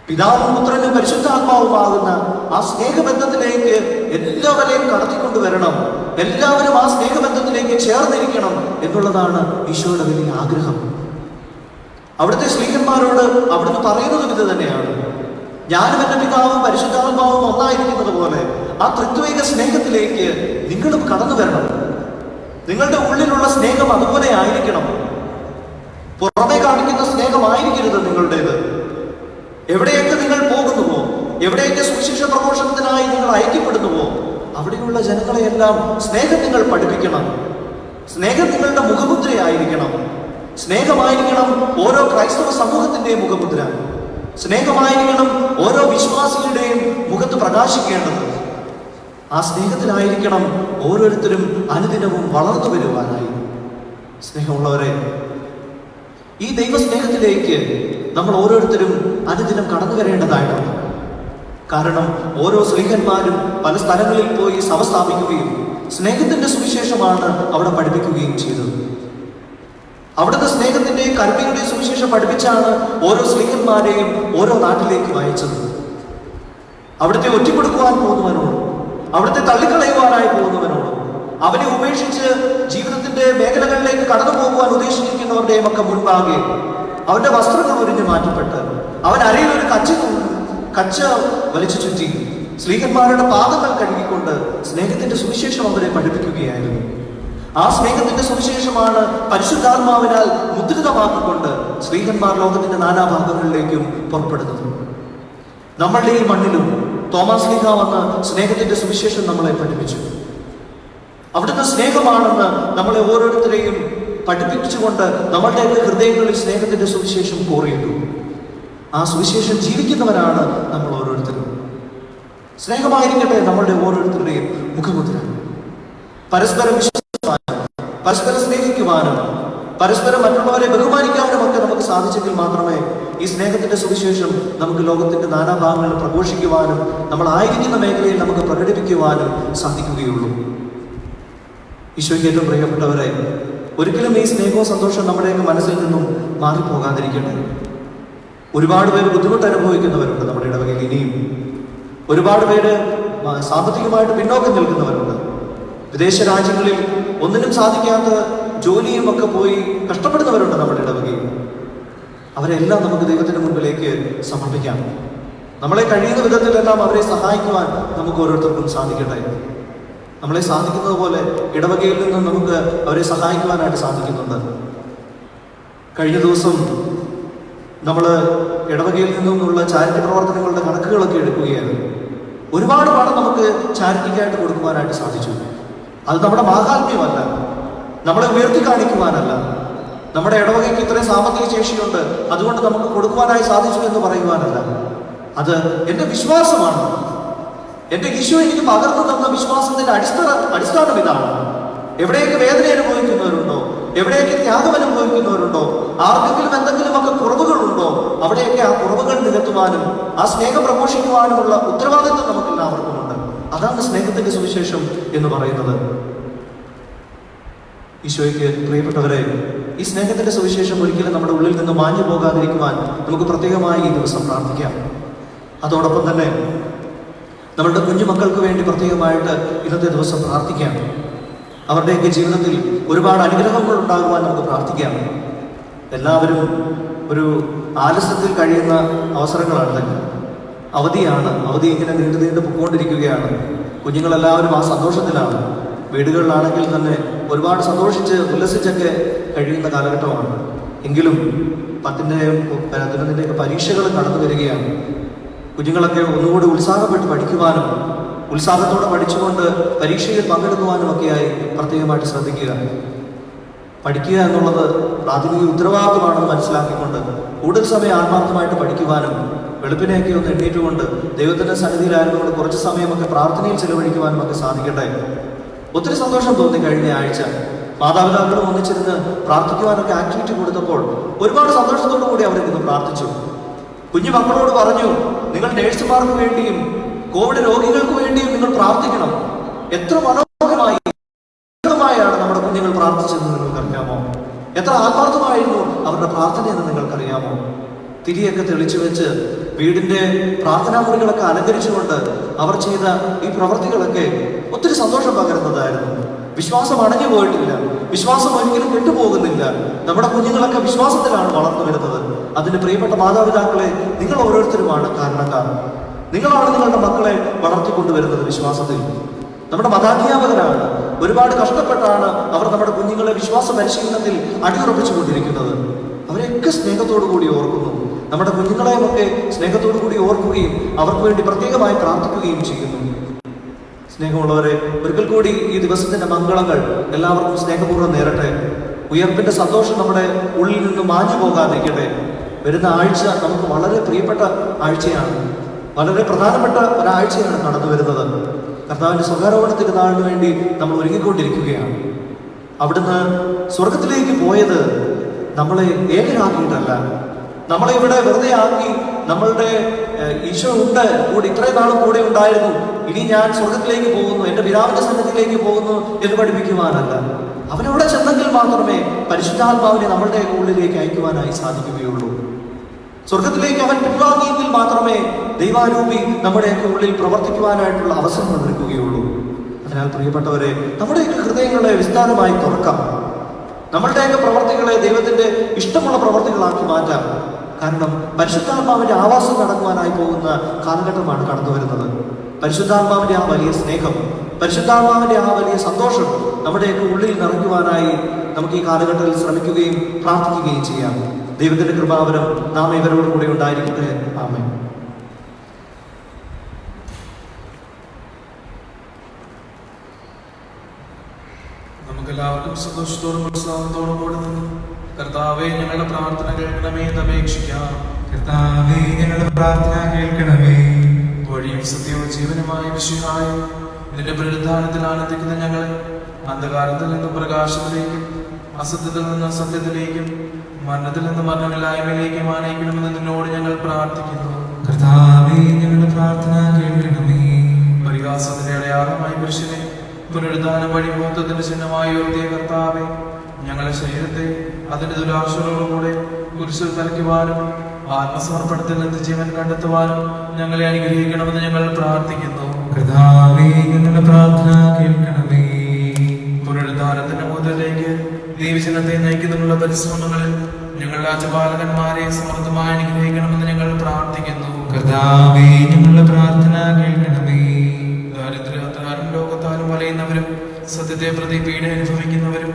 പിതാവും പുത്രനും പരിശുദ്ധാത്മാവുമാകുന്ന ആ സ്നേഹബന്ധത്തിലേക്ക് എല്ലാവരെയും കടത്തിക്കൊണ്ടുവരണം. എല്ലാവരും ആ സ്നേഹബന്ധത്തിലേക്ക് ചേർന്നിരിക്കണം എന്നുള്ളതാണ് ഈശോയുടെ വലിയ ആഗ്രഹം. അവിടുത്തെ സ്നേഹന്മാരോട് അവിടുന്ന് പറയുന്നതും ഇത് തന്നെയാണ്. ഞാനും എൻ്റെ പിതാവും പരിശുദ്ധാത്മാവും ഒന്നായിരിക്കുന്നത് പോലെ ആ ത്രിത്വൈക സ്നേഹത്തിലേക്ക് നിങ്ങളും കടന്നു വരണം. നിങ്ങളുടെ ഉള്ളിലുള്ള സ്നേഹം അതുപോലെ ആയിരിക്കണം. പുറമെ കാണിക്കുന്ന സ്നേഹമായിരിക്കരുത് നിങ്ങളുടേത്. എവിടെയൊക്കെ നിങ്ങൾ പോകുന്നുവോ, എവിടെയൊക്കെ സുവിശേഷ പ്രഘോഷണത്തിനായി നിങ്ങൾ അയക്കപ്പെടുന്നുവോ, അവിടെയുള്ള ജനങ്ങളെയെല്ലാം സ്നേഹം നിങ്ങൾ പഠിപ്പിക്കണം. സ്നേഹം നിങ്ങളുടെ മുഖമുദ്രയായിരിക്കണം. സ്നേഹമായിരിക്കണം ഓരോ ക്രൈസ്തവ സമൂഹത്തിന്റെയും മുഖമുദ്ര. സ്നേഹമായിരിക്കണം ഓരോ വിശ്വാസികളുടെയും മുഖത്ത് പ്രകാശിക്കേണ്ടത്. ആ സ്നേഹത്തിലായിരിക്കണം ഓരോരുത്തരും അനുദിനവും വളർന്നു വരുവാനായി. സ്നേഹമുള്ളവരെ, ഈ ദൈവസ്നേഹത്തിലേക്ക് നമ്മൾ ഓരോരുത്തരും അനുദിനം കടന്നു വരേണ്ടതായിട്ടുണ്ട്. കാരണം ഓരോ സ്നേഹന്മാരും പല സ്ഥലങ്ങളിൽ പോയി സഭ സ്ഥാപിക്കുകയും സ്നേഹത്തിന്റെ സുവിശേഷമാണ് അവിടെ പഠിപ്പിക്കുകയും ചെയ്തത്. അവിടുത്തെ സ്നേഹത്തിന്റെയും കരുണയുടെയും സുവിശേഷം പഠിപ്പിച്ചാണ് ഓരോ സ്നേഹന്മാരെയും ഓരോ നാട്ടിലേക്ക് അയച്ചത്. അവിടുത്തെ ഒറ്റപ്പെടുക്കുവാൻ പോകുന്നവനോട്, അവിടുത്തെ തള്ളിക്കളയുവാനായി പോകുന്നവനോട്, അവനെ ഉപേക്ഷിച്ച് ജീവിതത്തിന്റെ മേഖലകളിലേക്ക് കടന്നു പോകുവാൻ ഉദ്ദേശിക്കുന്നവരുടെയും ഒക്കെ മുൻപാകെ അവന്റെ വസ്ത്രങ്ങൾ ഉരിഞ്ഞു മാറ്റപ്പെട്ട് അവൻ അരയിൽ ഒരു കച്ച വലിച്ചു ചുറ്റി സ്നേഹന്മാരുടെ പാദങ്ങൾ കഴുകിക്കൊണ്ട് സ്നേഹത്തിന്റെ സുവിശേഷം അവരെ പഠിപ്പിക്കുകയായിരുന്നു. ആ സ്നേഹത്തിന്റെ സുവിശേഷമാണ് പരിശുദ്ധാത്മാവിനാൽ മുദ്രിതമാക്കിക്കൊണ്ട് സ്നേഹന്മാർ ലോകത്തിന്റെ നാനാഭാഗങ്ങളിലേക്കും പുറപ്പെടുന്നത്. നമ്മളുടെ ഈ മണ്ണിലും തോമസ് ലീഗ വന്ന് സ്നേഹത്തിന്റെ സുവിശേഷം നമ്മളെ പഠിപ്പിച്ചു. അവിടുത്തെ സ്നേഹമാണെന്ന് നമ്മളെ ഓരോരുത്തരെയും പഠിപ്പിച്ചുകൊണ്ട് നമ്മളുടെ ഹൃദയങ്ങളിൽ സ്നേഹത്തിന്റെ സുവിശേഷം കോറിയിട്ടു. ആ സുവിശേഷം ജീവിക്കുന്നവരാണ് നമ്മൾ ഓരോരുത്തരും. സ്നേഹമായിരിക്കട്ടെ നമ്മളുടെ ഓരോരുത്തരുടെയും മുഖമുദ്ര. പരസ്പരം വിശ്വസിക്കാനും പരസ്പരം സ്നേഹിക്കുവാനും പരസ്പരം മറ്റുള്ളവരെ ബഹുമാനിക്കാനും ഒക്കെ നമുക്ക് സാധിച്ചെങ്കിൽ മാത്രമേ ഈ സ്നേഹത്തിന്റെ സുവിശേഷം നമുക്ക് ലോകത്തിന്റെ നാനാഭാഗങ്ങളിൽ പ്രഘോഷിക്കുവാനും നമ്മൾ ആയിരിക്കുന്ന മേഖലയിൽ നമുക്ക് പ്രകടിപ്പിക്കുവാനും സാധിക്കുകയുള്ളൂ. ഈശോയ്ക്ക് ഏറ്റവും പ്രിയപ്പെട്ടവരെ, ഒരിക്കലും ഈ സ്നേഹവും സന്തോഷവും നമ്മുടെയൊക്കെ മനസ്സിൽ നിന്നും മാറിപ്പോകാതിരിക്കട്ടെ. ഒരുപാട് പേര് ബുദ്ധിമുട്ട് അനുഭവിക്കുന്നവരുണ്ട് നമ്മുടെ ഇടവകയിൽ. ഇനിയും ഒരുപാട് പേര് സാമ്പത്തികമായിട്ട് പിന്നോക്കം നിൽക്കുന്നവരുണ്ട്. വിദേശ രാജ്യങ്ങളിൽ ഒന്നിനും സാധിക്കാത്ത ജോലിയും ഒക്കെ പോയി കഷ്ടപ്പെടുന്നവരുണ്ട് നമ്മുടെ ഇടവകയിൽ. അവരെല്ലാം നമുക്ക് ദൈവത്തിന്റെ മുൻപിലേക്ക് സമർപ്പിക്കാം. നമ്മളെ കഴിയുന്ന വിധത്തിലെല്ലാം അവരെ സഹായിക്കുവാൻ നമുക്ക് ഓരോരുത്തർക്കും സാധിക്കട്ടെ. നമ്മളെ സാധിക്കുന്നത് പോലെ ഇടവകയിൽ നിന്നും നമുക്ക് അവരെ സഹായിക്കുവാനായിട്ട് സാധിക്കുന്നുണ്ട്. കഴിഞ്ഞ ദിവസം നമ്മൾ ഇടവകയിൽ നിന്നുള്ള ചാരിറ്റി പ്രവർത്തനങ്ങളുടെ കണക്കുകളൊക്കെ എടുക്കുകയാണ്. ഒരുപാട് പണം നമുക്ക് ചാരിറ്റിക്കായിട്ട് കൊടുക്കുവാനായിട്ട് സാധിച്ചു. അത് നമ്മുടെ മാഹാത്മ്യമല്ല, നമ്മളെ ഉയർത്തി കാണിക്കുവാനല്ല, നമ്മുടെ ഇടവകയ്ക്ക് ഇത്രയും സാമ്പത്തിക ശേഷിയുണ്ട് അതുകൊണ്ട് നമുക്ക് കൊടുക്കുവാനായി സാധിച്ചു എന്ന് പറയുവാനല്ല. അത് എൻ്റെ വിശ്വാസമാണ്. എൻ്റെ ഈശോ എനിക്ക് പകർന്നു തന്ന വിശ്വാസത്തിന്റെ അടിസ്ഥാനം ഇതാണ്. എവിടെയൊക്കെ വേദന അനുഭവിക്കുന്നവരുണ്ടോ, എവിടെയൊക്കെ ത്യാഗം അനുഭവിക്കുന്നവരുണ്ടോ, ആർക്കെങ്കിലും എന്തെങ്കിലുമൊക്കെ കുറവുകളുണ്ടോ, അവിടെയൊക്കെ ആ കുറവുകൾ നികത്തുവാനും ആ സ്നേഹം പ്രഘോഷിക്കുവാനുമുള്ള ഉത്തരവാദിത്വം നമുക്ക് എല്ലാവർക്കുമുണ്ട്. അതാണ് സ്നേഹത്തിന്റെ സുവിശേഷം എന്ന് പറയുന്നത്. ഈശോയ്ക്ക് പ്രിയപ്പെട്ടവരെ, ഈ സ്നേഹത്തിന്റെ സുവിശേഷം ഒരിക്കലും നമ്മുടെ ഉള്ളിൽ നിന്ന് മാഞ്ഞു പോകാതിരിക്കുവാൻ നമുക്ക് പ്രത്യേകമായി ഈ ദിവസം പ്രാർത്ഥിക്കാം. അതോടൊപ്പം തന്നെ നമ്മളുടെ കുഞ്ഞുമക്കൾക്ക് വേണ്ടി പ്രത്യേകമായിട്ട് ഇന്നത്തെ ദിവസം പ്രാർത്ഥിക്കാം. അവരുടെയൊക്കെ ജീവിതത്തിൽ ഒരുപാട് അനുഗ്രഹങ്ങൾ ഉണ്ടാകുവാൻ നമുക്ക് പ്രാർത്ഥിക്കാം. എല്ലാവരും ഒരു ആലസ്യത്തിൽ കഴിയുന്ന അവസരങ്ങളാണ് തന്നെ. അവധിയാണ്, അവധി ഇങ്ങനെ നീണ്ടു പൊക്കോണ്ടിരിക്കുകയാണ്. കുഞ്ഞുങ്ങളെല്ലാവരും ആ സന്തോഷത്തിലാണ്. വീടുകളിലാണെങ്കിൽ തന്നെ ഒരുപാട് സന്തോഷിച്ച് ഉല്ലസിച്ചൊക്കെ കഴിയുന്ന കാലഘട്ടമാണ്. എങ്കിലും 10ന്റെയും 11ന്റെയൊക്കെ പരീക്ഷകൾ കടന്നു വരികയാണ്. കുഞ്ഞുങ്ങളൊക്കെ ഒന്നുകൂടി ഉത്സാഹപ്പെട്ട് പഠിക്കുവാനും ഉത്സാഹത്തോടെ പഠിച്ചുകൊണ്ട് പരീക്ഷയിൽ പങ്കെടുക്കുവാനും ഒക്കെയായി പ്രത്യേകമായിട്ട് ശ്രദ്ധിക്കുക. പഠിക്കുക എന്നുള്ളത് പ്രാഥമിക ഉത്തരവാദിത്തമാണെന്ന് മനസ്സിലാക്കിക്കൊണ്ട് കൂടുതൽ സമയം ആത്മാർത്ഥമായിട്ട് പഠിക്കുവാനും വെളുപ്പിനെയൊക്കെ ഒന്ന് എണ്ണീറ്റുകൊണ്ട് ദൈവത്തിന്റെ സന്നിധിയിലായിരുന്നുകൊണ്ട് കുറച്ച് സമയമൊക്കെ പ്രാർത്ഥനയിൽ ചെലവഴിക്കുവാനും ഒക്കെ സാധിക്കട്ടെ. ഒത്തിരി സന്തോഷം തോന്നി കഴിഞ്ഞ ആഴ്ച മാതാപിതാക്കളും ഒന്നിച്ചിരുന്ന് പ്രാർത്ഥിക്കുവാനൊക്കെ ആക്ടിവിറ്റി കൊടുത്തപ്പോൾ ഒരുപാട് സന്തോഷത്തോടു കൂടി അവരിന്ന് പ്രാർത്ഥിച്ചു. കുഞ്ഞു മക്കളോട് പറഞ്ഞു, നിങ്ങൾ നേഴ്സുമാർക്ക് വേണ്ടിയും കോവിഡ് രോഗികൾക്ക് വേണ്ടിയും നിങ്ങൾ പ്രാർത്ഥിക്കണം. എത്ര മനോഹരമായാണ് നമ്മുടെ കുഞ്ഞുങ്ങൾ പ്രാർത്ഥിച്ചതെന്ന് നിങ്ങൾക്കറിയാമോ? എത്ര ആത്മാർത്ഥമായിരുന്നു അവരുടെ പ്രാർത്ഥനയെന്ന് നിങ്ങൾക്കറിയാമോ? തിരിയൊക്കെ തെളിച്ചു വെച്ച് വീടിന്റെ പ്രാർത്ഥനാ മുറികളൊക്കെ അലങ്കരിച്ചുകൊണ്ട് അവർ ചെയ്ത ഈ പ്രവൃത്തികളൊക്കെ ഒത്തിരി സന്തോഷം പകരുന്നതായിരുന്നു. വിശ്വാസം അണഞ്ഞു പോയിട്ടില്ല, വിശ്വാസം ഒരിക്കലും വിട്ടുപോകുന്നില്ല. നമ്മുടെ കുഞ്ഞുങ്ങളൊക്കെ വിശ്വാസത്തിലാണ് വളർന്നു വരുന്നത്. അതിന് പ്രിയപ്പെട്ട മാതാപിതാക്കളെ, നിങ്ങൾ ഓരോരുത്തരുമാണ് കാരണക്കാർ. നിങ്ങളാണ് നിങ്ങളുടെ മക്കളെ വളർത്തിക്കൊണ്ടുവരുന്നത് വിശ്വാസത്തിൽ. നമ്മുടെ മതാധ്യാപകരാണ്. ഒരുപാട് കഷ്ടപ്പെട്ടാണ് അവർ നമ്മുടെ കുഞ്ഞുങ്ങളെ വിശ്വാസ പരിശീലനത്തിൽ അടിയുറപ്പിച്ചുകൊണ്ടിരിക്കുന്നത്. അവരെയൊക്കെ സ്നേഹത്തോടു കൂടി ഓർക്കുന്നു. നമ്മുടെ കുഞ്ഞുങ്ങളെയുമൊക്കെ സ്നേഹത്തോടു കൂടി ഓർക്കുകയും അവർക്ക് വേണ്ടി പ്രത്യേകമായി പ്രാർത്ഥിക്കുകയും ചെയ്യുന്നു. സ്നേഹമുള്ളവരെ, ഒരിക്കൽ കൂടി ഈ ദിവസത്തിന്റെ മംഗളങ്ങൾ എല്ലാവർക്കും സ്നേഹപൂർവ്വം നേരട്ടെ. ഉയർപ്പിന്റെ സന്തോഷം നമ്മുടെ ഉള്ളിൽ നിന്ന് മാഞ്ഞു പോകാതിരിക്കട്ടെ. വരുന്ന ആഴ്ച നമുക്ക് വളരെ പ്രിയപ്പെട്ട ആഴ്ചയാണ്, വളരെ പ്രധാനപ്പെട്ട ഒരാഴ്ചയാണ് കടന്നു വരുന്നത്. കർത്താവിന്റെ സ്വർഗ്ഗാരോഹണ തിരുനാളിന് വേണ്ടി നമ്മൾ ഒരുങ്ങിക്കൊണ്ടിരിക്കുകയാണ്. അവിടുന്ന് സ്വർഗത്തിലേക്ക് പോയത് നമ്മളെ ഏകരാക്കിയിട്ടല്ല, നമ്മളെ ഇവിടെ വെറുതെ ആക്കി നമ്മളുടെ ഈശോ ഉണ്ട് കൂടെ, ഇത്രയും നാളും കൂടെ ഉണ്ടായിരുന്നു, ഇനി ഞാൻ സ്വർഗത്തിലേക്ക് പോകുന്നു, എന്റെ പിതാവിന്റെ സന്നിധിയിലേക്ക് പോകുന്നു എന്ന് പഠിപ്പിക്കുവാനല്ല. അവനവിടെ ചെന്നെങ്കിൽ മാത്രമേ പരിശുദ്ധാത്മാവിനെ നമ്മളുടെ ഉള്ളിലേക്ക് അയക്കുവാനായി സാധിക്കുകയുള്ളൂ. സ്വർഗത്തിലേക്ക് അവൻ പിൻവാങ്ങിയെങ്കിൽ മാത്രമേ ദൈവാരൂപി നമ്മുടെയൊക്കെ ഉള്ളിൽ പ്രവർത്തിക്കുവാനായിട്ടുള്ള അവസരങ്ങൾ നിൽക്കുകയുള്ളൂ. അതിനാൽ പ്രിയപ്പെട്ടവരെ, നമ്മുടെയൊക്കെ ഹൃദയങ്ങളെ വിസ്താരമായി തുറക്കാം. നമ്മളുടെയൊക്കെ പ്രവർത്തികളെ ദൈവത്തിന്റെ ഇഷ്ടമുള്ള പ്രവർത്തികളാക്കി മാറ്റാം. കാരണം പരിശുദ്ധാത്മാവിന്റെ ആവാസം നടക്കുവാനായി പോകുന്ന കാലഘട്ടമാണ് കടന്നു വരുന്നത്. പരിശുദ്ധാത്മാവിന്റെ ആ വലിയ സ്നേഹം, പരിശുദ്ധാത്മാവിന്റെ ആ വലിയ സന്തോഷം നമ്മുടെയൊക്കെ ഉള്ളിൽ നിറയ്ക്കുവാനായി നമുക്ക് ഈ കാലഘട്ടത്തിൽ ശ്രമിക്കുകയും പ്രാർത്ഥിക്കുകയും ചെയ്യാം. ദൈവത്തിന്റെ കൃപാവരം നാം ഇവരോട് കൂടെ ഉണ്ടായിരിക്കട്ടെ. ആമേൻ. നമുക്കെല്ലാവർക്കും സന്തോഷത്തോടും ഉത്സാഹത്തോടും കൂടെ നിന്ന് കർത്താവേ, ഞങ്ങളുടെ പ്രാർത്ഥന കേൾക്കണമേ എന്ന് അപേക്ഷിക്കാം. കർത്താവേ, ഞങ്ങളുടെ പ്രാർത്ഥന കേൾക്കണമേ. വഴിയും സത്യവും ജീവനുമായ മിശിഹായും നിന്റെ പുനരുദ്ധാനത്തിൽ ആനന്ദിക്കുന്ന ഞങ്ങളെ അന്ധകാരത്തിൽ നിന്നും പ്രകാശത്തിലേക്കും അസത്യത്തിൽ നിന്ന് സത്യത്തിലേക്കും മരണത്തിൽ നിന്ന് മരണമില്ലായ്മയിലേക്കും ആനയിക്കണമെന്ന് നിന്നോട് ഞങ്ങൾ പ്രാർത്ഥിക്കുന്നു. കർത്താവേ, ഞങ്ങളുടെ പ്രാർത്ഥന കേൾക്കണമേ. പരിഹാസത്തിന്റെ അടയാളമായി പുരുഷനെ പുനരുദ്ധാനം വഴി മഹത്വത്തിന്റെ ചിഹ്നമായി ഉയർത്തിയ കർത്താവേ, ഞങ്ങളുടെ ശരീരത്തെ അതിന്റെ ദുരാശകളോടുകൂടെ കുരിശിൽ തലയ്ക്കുവാനും ആത്മസമർപ്പണത്തിൽ നിന്ന് ജീവൻ കണ്ടെത്തുവാനും ഞങ്ങളെ അനുഗ്രഹിക്കണമെന്ന് ഞങ്ങൾ പ്രാർത്ഥിക്കുന്നു. കർത്താവേ, ഞങ്ങളുടെ പ്രാർത്ഥന കേൾക്കണമേ. പുനരുദ്ധാനത്തിന്റെ മുതലേക്ക് ദൈവജനത്തെ നയിക്കുന്നതിനുള്ള പരിശ്രമങ്ങളിൽ ഞങ്ങളുടെ രാജപാലകന്മാരെ സമൃദ്ധമായി അനുഗ്രഹിക്കണമെന്ന് ഞങ്ങൾ പ്രാർത്ഥിക്കുന്നു. കർത്താവേ, ഞങ്ങളുടെ പ്രാർത്ഥന കേൾക്കണമേ. ദാരിദ്ര്യത്താലും ലോകത്താലും വലയുന്നവരും സത്യത്തെ പ്രതി പീഡ അനുഭവിക്കുന്നവരും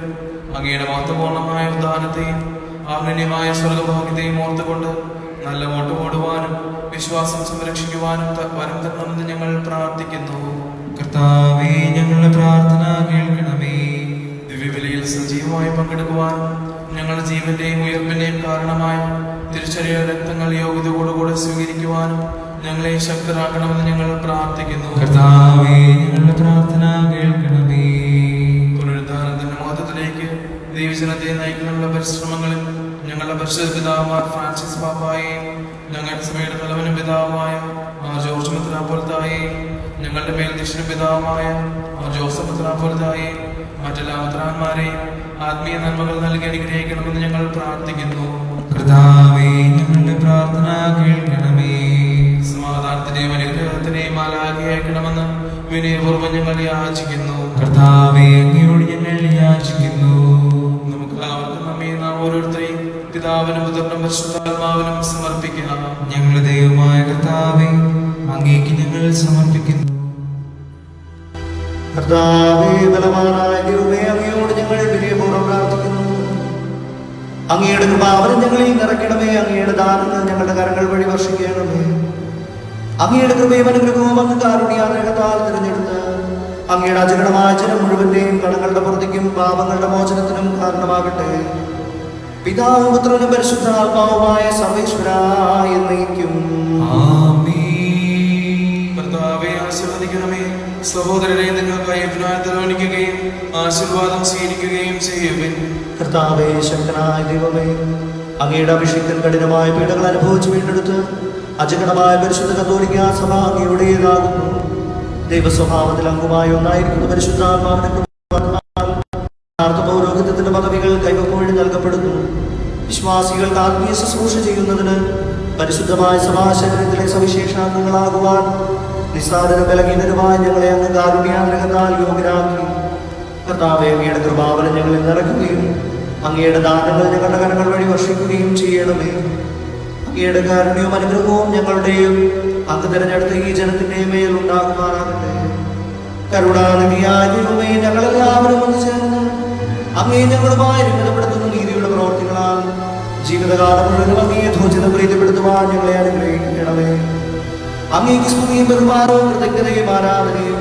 അങ്ങയുടെ മഹത്വപൂർണമായ ഉദ്ധാനത്തെയും ആഹ്ലാന്യമായ സ്വർഗഭാഗ്യത്തെയും ഓർത്തുകൊണ്ട് നല്ല വോട്ട് ഓടുവാനും വിശ്വാസം സംരക്ഷിക്കുവാനും വരം തരണമെന്ന് ഞങ്ങൾ പ്രാർത്ഥിക്കുന്നു. കർത്താവേ, ഞങ്ങളുടെ പ്രാർത്ഥന കേൾക്കണമേ. ദിവ്യബലിയിൽ സജീവമായി പങ്കെടുക്കുവാനും ഞങ്ങളുടെ ജീവന്റെയും ഉയർപ്പിന്റെയും കാരണമായ തിരുശരീര രക്തങ്ങൾ യോഗ്യതയോടുകൂടെ സ്വീകരിക്കുവാനും ഞങ്ങളെ ശക്തരാക്കണമെന്ന് ഞങ്ങൾ പ്രാർത്ഥിക്കുന്നു. കർത്താവേ, ഞങ്ങളുടെ പ്രാർത്ഥന കേൾക്കണമേ. പുനരുദ്ധാനത്തിന്റെ മഹത്വത്തിലേക്ക് ദൈവജനത്തെ നയിക്കാനുള്ള പരിശ്രമങ്ങളിൽ ഞങ്ങളുടെ പരിശുദ്ധ പിതാവുമായ ഫ്രാൻസിസ് പാപ്പായെയും ഞങ്ങളുടെ സഭയുടെ തലവനും പിതാവുമായ ജോർജ് മെത്രാപ്പൊലീത്തായെയും ഞങ്ങളുടെ മേൽദക്ഷിണ പിതാവുമായ ജോസഫ് മെത്രാപ്പൊലീത്തായെയും മറ്റെല്ലാ മെത്രാന്മാരെയും ആത്മീയ നന്മകൾ നൽകി അനുഗ്രഹിക്കണമെന്ന് ഞങ്ങൾ പ്രാർത്ഥിക്കുന്നു. കർത്താവേ, ഞങ്ങളുടെ പ്രാർത്ഥന കേൾക്കണമേ. സമാധാനത്തിന്റെയും അനുഗ്രഹത്തിന്റെയും മാലാഖയെ അയക്കണമെന്ന് വിനയപൂർവ്വം ഞങ്ങൾ യാചിക്കുന്നു. കർത്താവേ, അങ്ങയോട് ഞങ്ങൾ യാചിക്കുന്നു. നമുക്ക് എല്ലാവർക്കും നമ്മെ നാം ഓരോരുത്തരെയും പിതാവിനും പുത്രനും പരിശുദ്ധാത്മാവിനും സമർപ്പിക്കണം. ഞങ്ങളുടെ ദൈവമായ കർത്താവേ, അങ്ങേക്ക് ഞങ്ങൾ സമർപ്പിക്കുന്നു. കർത്താവേ, ബലവാനായ ദൈവമേ, അങ്ങയോട് ഞങ്ങൾ വിനയപൂർവ്വം പ്രാർത്ഥിക്കുന്നു. അങ്ങയുടെ കൃപാവരം ഞങ്ങളിൽ നിറയ്ക്കണമേ. അങ്ങയുടെ ദാനങ്ങൾ ഞങ്ങളുടെ കരങ്ങൾ വഴി വർഷിക്കണമേ. അങ്ങയുടെ കൃപയും അനുഗ്രഹവും അങ്ങ് കാരുണ്യാഗ്രഹത്താൽ തിരഞ്ഞെടുത്ത് അങ്ങയുടെ അചരണമായ ജനം മുഴുവന്റെയും കടങ്ങളുടെ പുറത്തേക്കും പാപങ്ങളുടെ മോചനത്തിനും കാരണമാകട്ടെ. പിതാവും പുത്രനും പരിശുദ്ധാത്മാവുമായ സർവേശ്വരായ എന്നേക്കും. സഹോദരനെ നിങ്ങൾക്കായി തലോണിക്കുകയും ആശീർവാദം സ്വീകരിക്കുകയും ചെയ്യുവിൻ. കർത്താവേ, ശക്തനായ ദൈവമേ, അങ്ങയുടെ അഭിഷിക്തൻ കഠിനമായ പീഡകൾ അനുഭവിച്ച് വീണ്ടെടുത്ത് അജഗണമായ പരിശുദ്ധ കത്തോലിക്ക സഭ അങ്ങയുടേതാകുന്നു. ദൈവസ്വഭാവത്തിൽ അംഗമായ ഒന്നായിരിക്കുന്ന പരിശുദ്ധാത്മാവിനെ പൗരോഹിത്യത്തിന്റെ പദവികൾ കൈവപ്പോഴി നൽകപ്പെടുന്നു. വിശ്വാസികൾക്ക് ആത്മീയ ശുശ്രൂഷ ചെയ്യുന്നതിന് പരിശുദ്ധമായ സഭാശരീരത്തിലെ സവിശേഷാംഗങ്ങളാകുവാൻ നിസ്സാരനും ബലഹീനരുമായ ഞങ്ങളെ അങ്ങ് കാരുണ്യാഗ്രഹത്താൽ യോഗ്യരാക്കി. കർത്താവേ, അങ്ങയുടെ കൃപാവനം ഞങ്ങളിൽ നിറയ്ക്കുകയും അങ്ങയുടെ ദാനങ്ങൾ ഞങ്ങളുടെ കരങ്ങൾ വഴി വർഷിക്കുകയും ചെയ്യണമേ. അങ്ങയുടെ കാരുണ്യവും അനുഗ്രഹവും ഞങ്ങളുടെയും അങ്ങ് തിരഞ്ഞെടുത്ത ഈ ജനത്തിന്റെയും മേൽ ഉണ്ടാകുമാറാകട്ടെ. കരുണാനിധിയായ ദൈവമേ, ഞങ്ങളെല്ലാവരും ഒന്ന് ചേർന്ന് അങ്ങേ ഞങ്ങളുമായി രംഗപ്പെടുത്തുന്ന നീതിയുടെ പ്രവർത്തികളാൽ ജീവിതകാലം മുഴുവനും അങ്ങയെ ധ്വജിതം പ്രീതിപ്പെടുത്തുവാൻ ഞങ്ങളെ അനുഗ്രഹിക്കണമേ. അങ്ങേക്ക് സ്തുതിയും ബഹുമാനവും കൃതജ്ഞതയും ആരാധനയും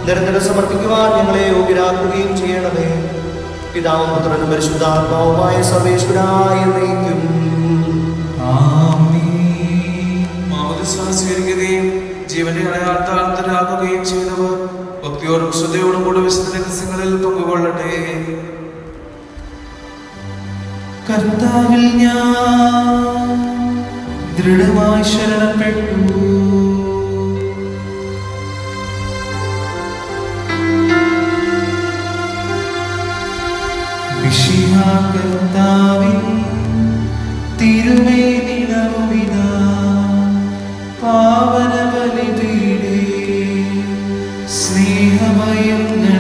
നിരന്തരം സമർപ്പിക്കുവാൻ ഞങ്ങളെ യോഗ്യരാക്കുകയും ചെയ്യണമേ. പിതാവും പുത്രനും പരിശുദ്ധാത്മാവുമായ സർവേശ്വരായ എന്നേക്കും ആമേൻ. മാമോദിസ സ്വീകരിക്കുകയും ജീവന്റെ അടയാളത്താൽ ചെയ്തവർ ഭക്തിയോടും ശ്രദ്ധയോടും കൂടെ വിശുദ്ധ രഹസ്യങ്ങളിൽ പങ്കുകൊള്ളട്ടെ. കർത്താവിൽ ഞാൻ ദൃഢമായി ശരണപ്പെട്ടു. മിശിഹാ കർത്താവിൻ തിരുമേനിടവിതാ പാവന ബലിപീഠേ സ്നേഹമയങ്ങളുടണയുക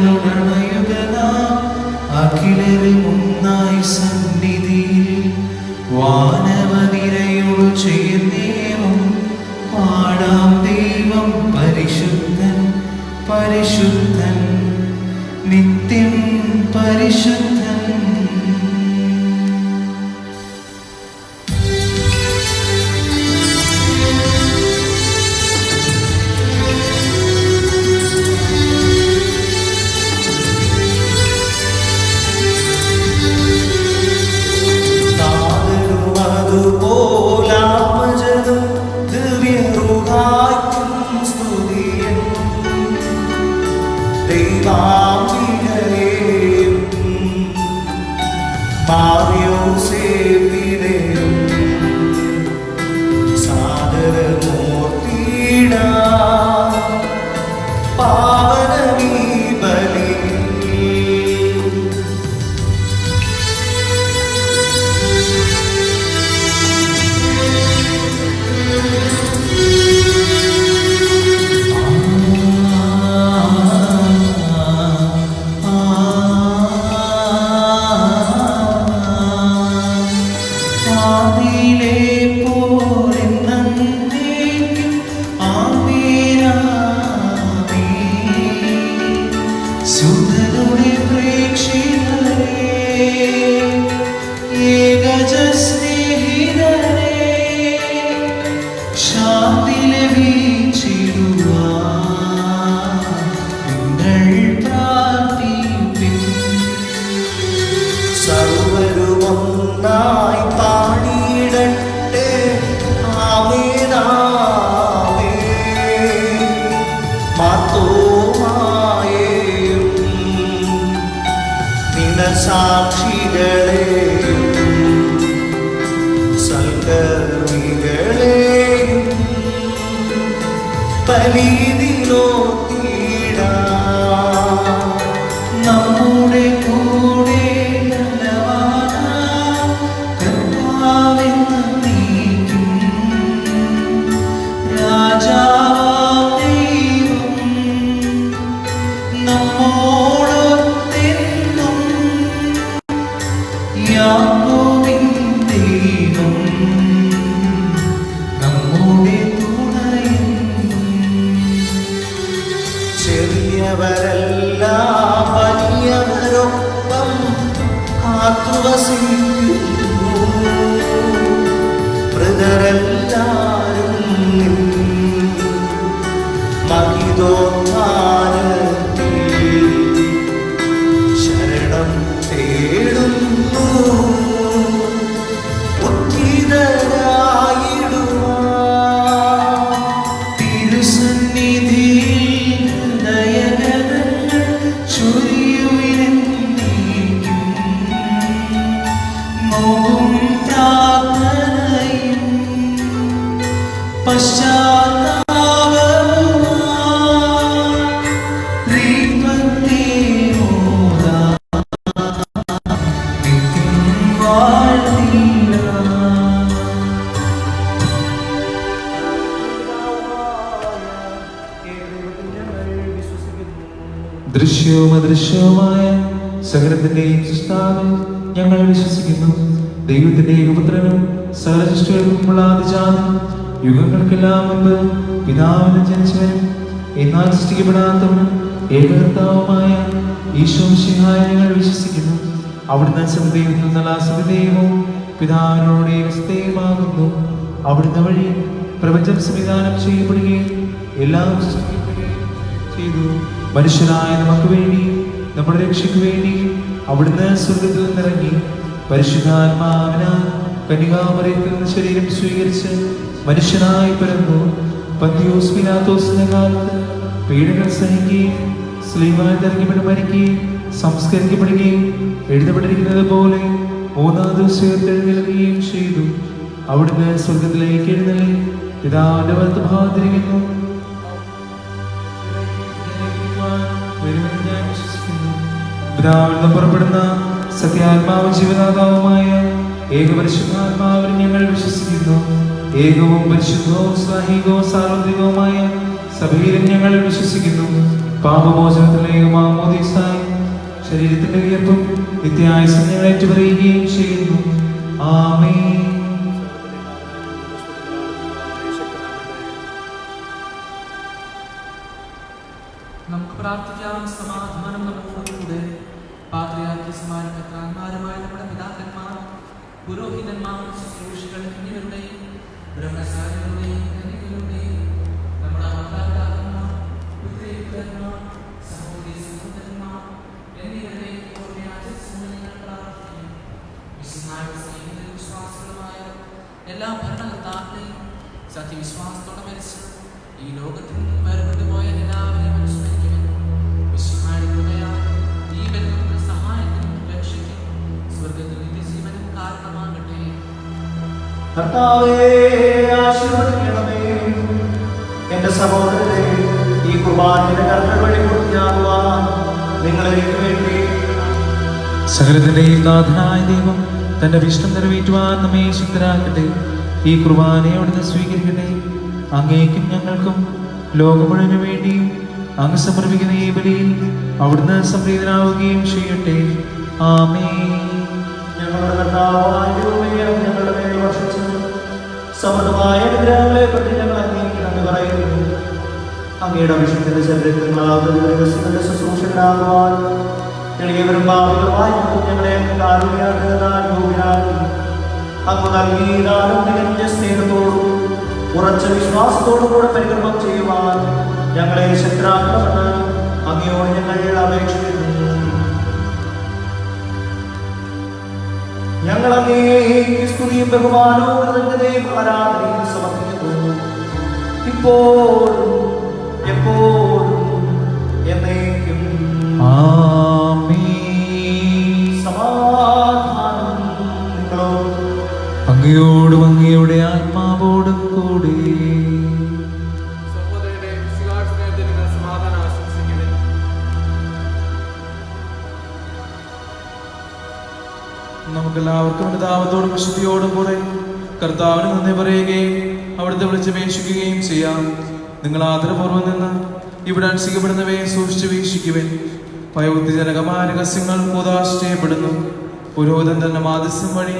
അഖിലരും ഒന്നായി സന്നിധിയിൽ വാനവനിരയോട് ചേർന്നേവും പാടാം. ദൈവം പരിശുദ്ധൻ പരിശുദ്ധൻ നിത്യം പരിശുദ്ധൻ. നമ്മുടെ കൂടെ കർത്താവെന്ന് നീക്കും രാജാവാം ദൈവം നമ്മോടൊത്തെന്നും യാക്കോബിൻ ദൈവം നമ്മുടെ തുണയെന്നും. ചെറിയവരെല്ലാം വലിയവരൊപ്പം കാത്തുവസിക്കുന്നു. മൃതരെല്ലാരും മഹിതോത്ഥാനത്തിൽ ശരണം തേടുന്നു. തിരുസന്നിധിയിൽ ദയ ദൃശ്യവും അദൃശ്യവുമായ സകലത്തിന്റെയും സൃഷ്ടാവിൽ ഞങ്ങൾ വിശ്വസിക്കുന്നു. ദൈവത്തിന്റെ ഏകപുത്രനും സകല സൃഷ്ടികൾക്കുമുള്ള ആദിജാതനും യുഗങ്ങൾക്കെല്ലാം മുൻപ് പിതാവിന് ജനിച്ചവനും എന്നാൽ സൃഷ്ടിക്കപ്പെടാത്തവനും ഏകകർത്താവുമായ ഈശോ മിശിഹായെ ഞങ്ങൾ വിശ്വസിക്കുന്നു. അവിടുന്ന് സത്യദൈവത്തിൽ നിന്നുള്ള സത്യദൈവവും പിതാവിനോട് ഏകസ്ഥയുമാകുന്നു. അവിടുന്ന് വഴി പ്രപഞ്ചം സംവിധാനം ചെയ്യപ്പെടുകയും എല്ലാം സൃഷ്ടിക്കപ്പെടുകയും ചെയ്തു. മനുഷ്യനായ നമുക്ക് വേണ്ടി നമ്മുടെ രക്ഷയ്ക്ക് വേണ്ടി അവിടുന്ന് സ്വർഗത്തിൽ നിന്നിറങ്ങി പരിശുദ്ധാത്മാവിനാൽ കന്യകാമറിയത്തിൽ നിന്ന് ശരീരം സ്വീകരിച്ച് മനുഷ്യനായി പിറന്നു. പന്തിയോസ് പിലാത്തോസിന്റെ കാലത്ത് പീഡകൾ സഹിക്കുകയും സ്ലീവായി തിരഞ്ഞപ്പെട്ട് മരിക്കുകയും സംസ്കരിക്കപ്പെടുകയും എഴുതപ്പെട്ടിരിക്കുന്നത് പോലെ മൂന്നാം ദിവസം ഉയർത്തെഴുന്നേൽക്കുകയും ചെയ്തു. അവിടുന്ന് സ്വർഗത്തിലേക്ക് എഴുന്നള്ളി പിതാവിന്റെ വലത്തുഭാഗത്തിരിക്കുന്നു. പിതാവിൽ നിന്ന് പുറപ്പെടുന്ന സത്യാത്മാവ് ജീവദാതാവുമായ ഏകപരിശുദ്ധാത്മാവിൽ ഞങ്ങൾ വിശ്വസിക്കുന്നു. ഏകവും പരിശുദ്ധവും സ്വാഹികവും സാർവത്രികവുമായ സഭയിലും ഞങ്ങൾ വിശ്വസിക്കുന്നു. പാപമോചനത്തിലെ മാമോദീസായി ശരീരത്തിന്റെ ഉയർപ്പും നിത്യായുസ്സും ഞങ്ങൾ ഏറ്റുപറയുകയും ചെയ്യുന്നു. ആമേൻ. നമുക്ക് പ്രാർത്ഥിക്കാം. സമാധാനം നമ്മോടുകൂടെ. പാത്രിയാർക്കീസുമാരും മെത്രാന്മാരുമായ നമ്മുടെ പിതാക്കന്മാർ, പുരോഹിതന്മാർ, ശുശ്രൂഷകൾ എന്നിവരുടെയും ബ്രഹ്മചാരികളുടെയും കന്യകകളുടെയും നമ്മുടെ മാതാപിതാക്കന്മാർ, പുത്രീപുത്രന്മാർ, സഹോദരി സഹോദരന്മാർ എന്നിവരുടെയും ഞങ്ങൾ പ്രാർത്ഥിക്കുന്നു. വിശുദ്ധമായ സ്നേഹിതരും വിശ്വാസികളുമായ എല്ലാ ഭരണകർത്താക്കളെയും സത്യവിശ്വാസത്തോടെ മരിച്ച് ഈ ലോകത്തിൽ നിന്നും വേർപെട്ടു പോയ എല്ലാവരെയും അനുസ്മരിക്കുന്നു. വിശുദ്ധമായ കൃപയാൽ ഈ ബന്ധങ്ങളുടെ സഹായത്തിനും രക്ഷയ്ക്കും സ്വർഗത്തിൽ നിത്യജീവനും കാരണമാകട്ടെ. കർത്താവേ, ആശീർവദിക്കണമേ. എന്റെ സഹോദരരെ, ഈ കുർബാനയുടെ കർമ്മങ്ങൾ വഴി പൂർത്തിയാകുവാൻ നിങ്ങൾ എനിക്ക് വേണ്ടി സകലത്തിന്റെയും നാഥനായ ദൈവം തന്റെ ഇഷ്ടം നിറവേറ്റുവാൻ നമ്മെ ശക്തരാക്കട്ടെ. ഈ കുർബാനയെ അവിടുന്ന് സ്വീകരിക്കട്ടെ. അങ്ങേക്കും ഞങ്ങൾക്കും ലോകം മുഴുവനു വേണ്ടിയും അങ്ങ് സമർപ്പിക്കുന്ന ഈ ബലിയിൽ അവിടുന്ന് സംപ്രീതനാവുകയും ചെയ്യട്ടെ. ആമേൻ. ഞങ്ങളുടെ കർത്താവായ ദൈവമേ, ഞങ്ങളുടെ മേൽ വർഷിച്ച സമൃദ്ധമായ അനുഗ്രഹങ്ങളെ പറ്റി ഞങ്ങൾ അങ്ങേക്ക് നന്ദി പറയുന്നു. അങ്ങയുടെ വിശുദ്ധന്റെ ശരീരത്തിൻ്റെ ശുശ്രൂഷകരാകുവാൻ എളിയവരും പാപികളുമായി ഞങ്ങളെ കാരുണ്യമാക്കി അങ്ങ് നൽകിയതാനും തികഞ്ഞ സ്നേഹത്തോടും ഉറച്ച വിശ്വാസത്തോടും കൂടെ പരികർമ്മം ചെയ്യുവാൻ ഞങ്ങളെ ശക്തരാക്കണമെന്ന് അങ്ങയോട് ഞങ്ങൾ അപേക്ഷിക്കുന്നു. ഞങ്ങൾ അങ്ങേക്ക് സ്തുതിയും ബഹുമാനവും കൃതജ്ഞതയും ആരാധനയും സമർപ്പിക്കുന്നു. ഇപ്പോഴും എപ്പോഴും എന്നേക്കും. ആമേൻ. സമാധാനം നിങ്ങളോട് അങ്ങയോടും അങ്ങയുടെ ആത്മാവോടും കൂടി. നമുക്കെല്ലാവർക്കും അനുതാപത്തോടും വിശുദ്ധിയോടും കൂടെ കർത്താവിന് നന്ദി പറയുകയും അവിടുത്തെ വിളിച്ചപേക്ഷിക്കുകയും ചെയ്യാം. നിങ്ങൾ ആദരപൂർവ്വം നിന്ന് ഇവിടെ അനുഷ്ഠിക്കപ്പെടുന്നവയെ സൂക്ഷിച്ചു വീക്ഷിക്കുവിൻ. ഭയബുദ്ധിജനകമായ രഹസ്യങ്ങൾ കൂദാശ ചെയ്യപ്പെടുന്നു. പുരോഹിതൻ തന്നെ മാധ്യസ്ഥം വഴി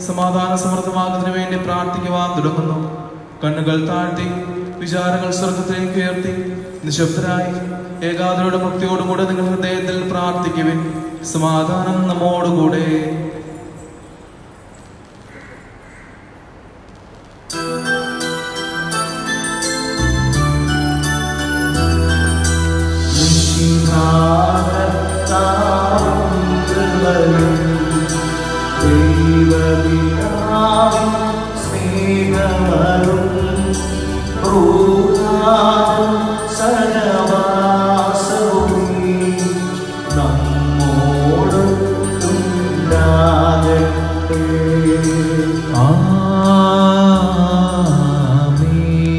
സമാധാന സമൃദ്ധമാകുന്നതിന് വേണ്ടി പ്രാർത്ഥിക്കുവാൻ തുടങ്ങുന്നു. കണ്ണുകൾ താഴ്ത്തി വിചാരങ്ങൾ സ്വർഗത്തിലേക്ക് ഉയർത്തി നിശബ്ദരായി ഏകാഗ്രതയോടും ഭക്തിയോടും കൂടെ നിങ്ങൾ ഹൃദയത്തിൽ പ്രാർത്ഥിക്കുവിൻ. സമാധാനം നമ്മോടുകൂടെ. ആമേൻ.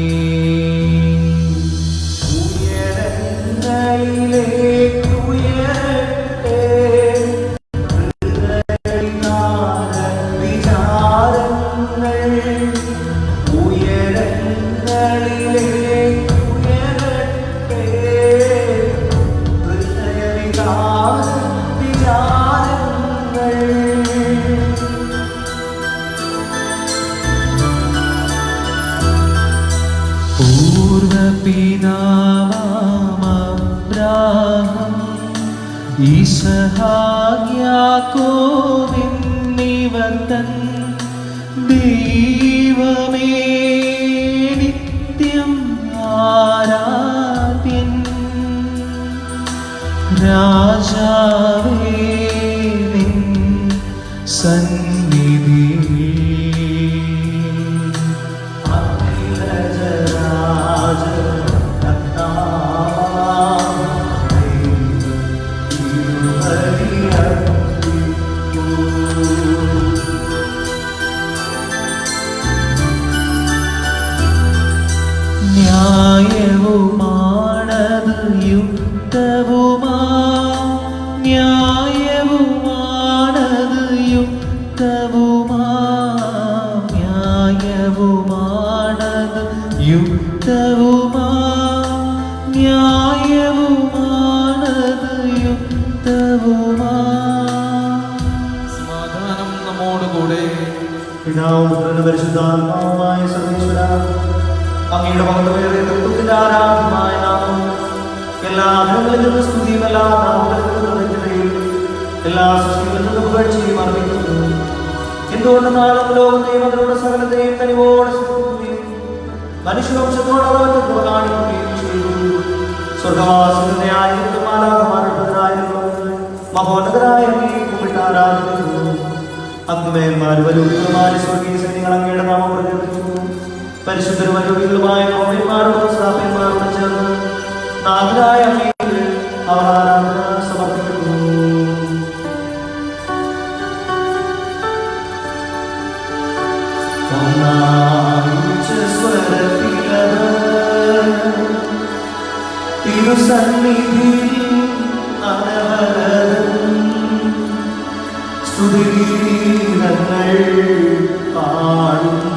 പൂർവപിതാവാമബ്രാഹം ഈസഹാക്ക് യാക്കോബ് എന്നിവർ തൻ ദൈവമേ നിത്യം ആരാധ്യൻ രാജാവേ നിൻ സന്നിധിയിൽ ന്യായവുമാണത് യുക്തവുമാ ന്യായവുമാണത് യുക്തവുമാ ന്യായവുമാണത് യുക്തവുമാ ന്യായവുമാണത് യുക്തവുമാ. സമാധാനം നമ്മോടുകൂടെ. പിതാവും പുത്രനും പരിശുദ്ധാത്മാവുമായ സർവേശ്വര, അങ്ങയുടെ മഹത്വമേറിയ തത്വത്തിന്റെ ആരാധനമായ നാമം എല്ലാ അധരങ്ങളിൽ നിന്ന് സ്തുതിയും എല്ലാ നാമങ്ങളിൽ നിന്നും എല്ലാ സൃഷ്ടികളിൽ നിന്നും പുകഴ്ചയും അർപ്പിക്കുന്നു. എന്തുകൊണ്ടെന്നാലും ലോകത്തെയും അതിലുള്ള സകലത്തെയും കനിവോടെ സൃഷ്ടിക്കുകയും മനുഷ്യവംശത്തോട് അവർക്ക് കൃപ കാണിക്കുകയും ചെയ്തു. സ്വർഗവാസികളുടെ ആയിരത്തും മാലാഖമാരുടെ മഹോന്നതരായ അങ്ങയെ കുമ്പിട്ട് ആരാധിക്കുന്നു. അഗ്നിമയന്മാരും വരൂപികളുമായ സ്വർഗീയ സൈന്യങ്ങൾ അങ്ങയുടെ നാമം പ്രകീർത്തിക്കുന്നു. പരിശുദ്ധരും വരൂപികളുമായ പൗരന്മാരോടും സ്ഥാപന്മാരോടും ചേർന്ന് നാഥനായ അങ്ങയിൽ അവർ ആരാധന സമർപ്പിക്കുന്നു. തിരുസന്നിധിയിൽ അനവരതം സ്തുതിഗീതങ്ങൾ പാടുന്നു.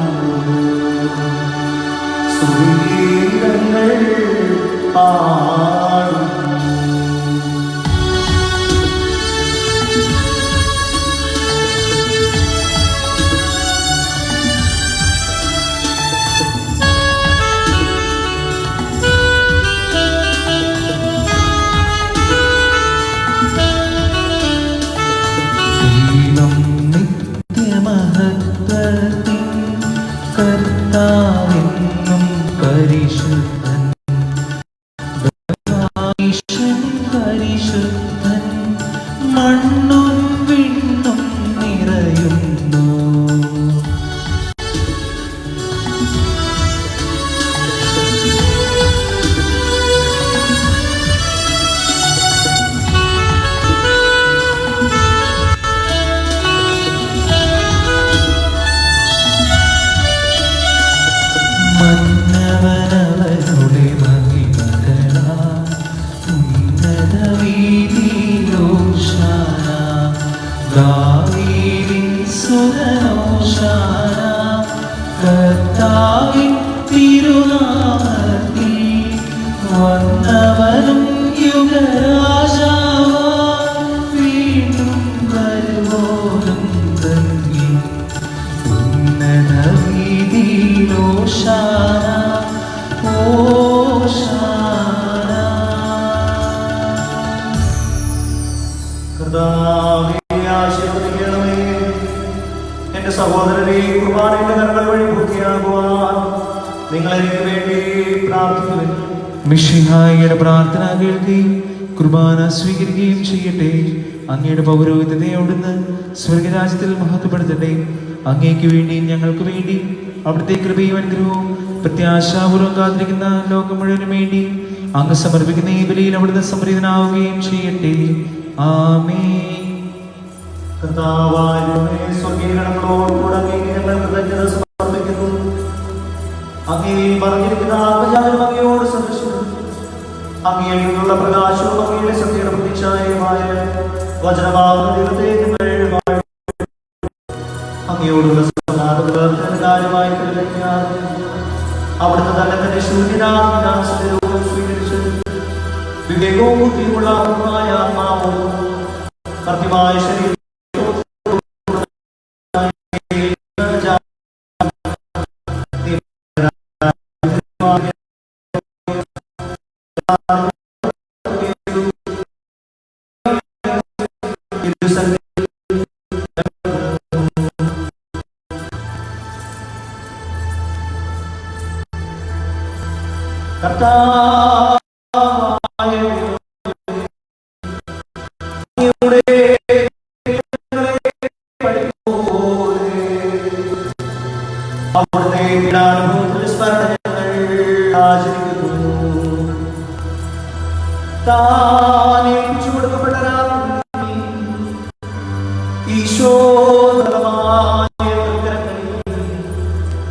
സ്തുതിഗീതങ്ങൾ പാടുന്നു. നിത്യമഹത്വത്തിൻ കർത്താവെന്നും പരിശുദ്ധൻ പരിശുദ്ധൻ മണ്ണും വിണ്ണും നിറയുന്നു. മന്നവനവരുടെ മഹിമകളാൽ ഉന്നത വീതിയിലോശാന ദാവീദിൻ സുതനോശാന കർത്താവിൻ തിരുനാമത്തിൽ വന്നവനും യുഗരാജാവാൻ വീണ്ടും വരുവോനും തങ്ങി ഉന്നത വീതിയിലോശാന ഓശാന. കർത്താവേ, ആശീർവദിക്കണമേ. എന്റെ സഹോദരരെ, കുർബാനയുടെ കരങ്ങൾ വഴി പൂർത്തിയാകുവാൻ നിങ്ങൾ എനിക്ക് വേണ്ടി പ്രാർത്ഥിക്കുന്നു. മിശിഹായുടെ പ്രാർത്ഥന കേൾക്കുകയും കുർബാന സ്വീകരിക്കുകയും ചെയ്യട്ടെ. അങ്ങയുടെ പൗരോഹിത്യത്തെ അവിടുന്ന് സ്വർഗരാജ്യത്തിൽ മഹത്വപ്പെടുത്തട്ടെ. അങ്ങേക്ക് വേണ്ടി ഞങ്ങൾക്ക് വേണ്ടി അവിടുത്തെ കൃപയും അനുഗ്രഹവും പ്രത്യാശാപൂർവ്വം കാത്തിരിക്കുന്ന ലോകം മുഴുവനും വേണ്ടി അങ്ങ് സമർപ്പിക്കുന്ന ഈ ബലിയിൽ അവിടുന്ന് സംപ്രീതനാവുകയും ചെയ്യട്ടെ. ആമേൻ. കർത്താവായ സ്വർഗീയങ്ങളോടുകൂടെ അങ്ങേക്ക് ഞങ്ങൾ കൃതജ്ഞത സമർപ്പിക്കുന്നു. അങ്ങയിൽ പറഞ്ഞിരിക്കുന്ന ആത്മജാലം അങ്ങയോട് സന്ദർശിക്കുന്നു. അങ്ങയിൽ നിന്നുള്ള പ്രകാശവും അങ്ങയുടെ സത്യയുടെ പ്രതിച്ഛായയുമായ വചനമാകുന്ന ദൈവത്തെ ഞങ്ങൾ വാഴ്ത്തുന്നു. അങ്ങയോടുള്ള സമാധാന കാര്യമായി അവിടുന്ന് തന്നെ തന്റെ ശൂന്യനാഥന്റെ രൂപം സ്വീകരിച്ച് വിവേകവും ബുദ്ധിയുമുള്ള ആത്മാവും സത്യമായ ശരീരം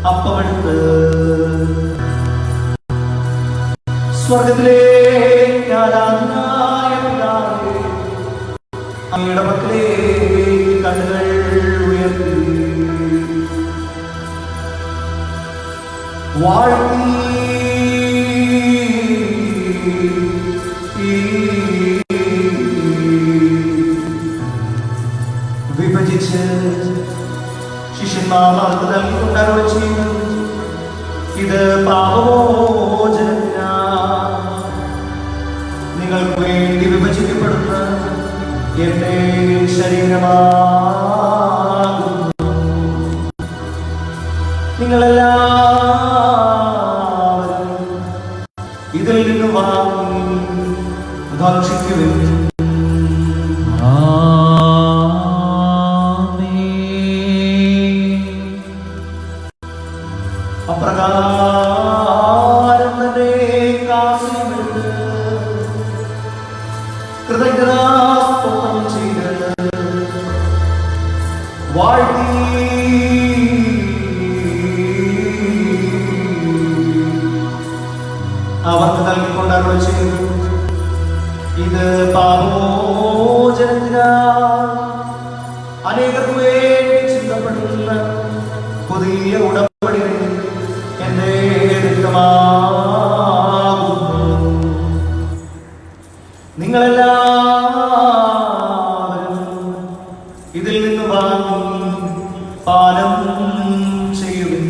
അപ്പമെടുത്ത് സ്വർഗത്തിലെ ആരാധനായ പിതാവേ, അങ്ങയുടെ മക്കളിലേക്ക് കണ്ണുകൾ ഉയർത്തി വാഴ്ത്തി വിഭജിച്ച് ശിഷ്യന്മാർക്ക് നൽകിക്കൊണ്ടരുളി ചെയ്തു, ഇത് പാപമോചനത്തിനാ നിങ്ങൾക്ക് വേണ്ടി വിഭജിക്കപ്പെടുന്ന എന്റെ ശരീരമാകുന്നു. നിങ്ങളെല്ലാവരും ഇതിൽ നിന്ന് വാങ്ങി ഭക്ഷിക്കുവിൻ. അപ്രകാരം തന്നെ കാസിമെടുത്ത് കൃതജ്ഞതാസ്തോത്രം ചെയ്ത് വാഴ്ത്തി അവർക്ക് നൽകിക്കൊണ്ടരുളി ചെയ്തു, ഇത് പാപമോചനത്തിനാ അനേകർക്ക് വേണ്ടി ചിന്തപ്പെടുന്ന പുതിയ ഉടമ്പടികൾ എന്റെ രക്തമാകുന്നു. നിങ്ങളെല്ലാവരും ഇതിൽ നിന്ന് വാങ്ങി പാനം ചെയ്യുവിൻ.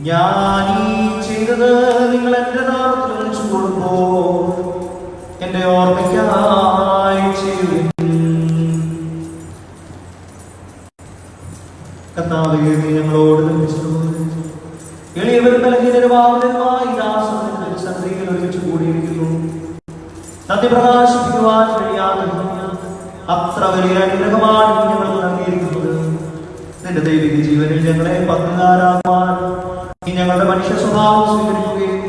ഞാൻ ഈ ചെയ്തത് നിങ്ങൾ എന്റെ നാമത്തിൽ വിളിച്ചു കൊടുക്കുമ്പോൾ എന്റെ ഓർമ്മയ്ക്കായി ചെയ്യുവിൻ. കർത്താവേ, നീ ഞങ്ങളോട് നിർമ്മിച്ചതുപോലെ എളിയവരും ബലഹീനരുമായി സന്ധിയിൽ ഒരുമിച്ച് കൂടിയിരിക്കുന്നു. നന്ദി പ്രകാശിപ്പിക്കുവാൻ കഴിയാത്ത അത്ര വലിയ അനുഗ്രഹമാണ് ഞങ്ങൾ നൽകിയിരിക്കുന്നത്. നിന്റെ ദൈവിക ജീവനിൽ ഞങ്ങളെ പങ്കുകാരാകുവാൻ നീ ഞങ്ങളുടെ മനുഷ്യ സ്വഭാവം സ്വീകരിക്കുകയും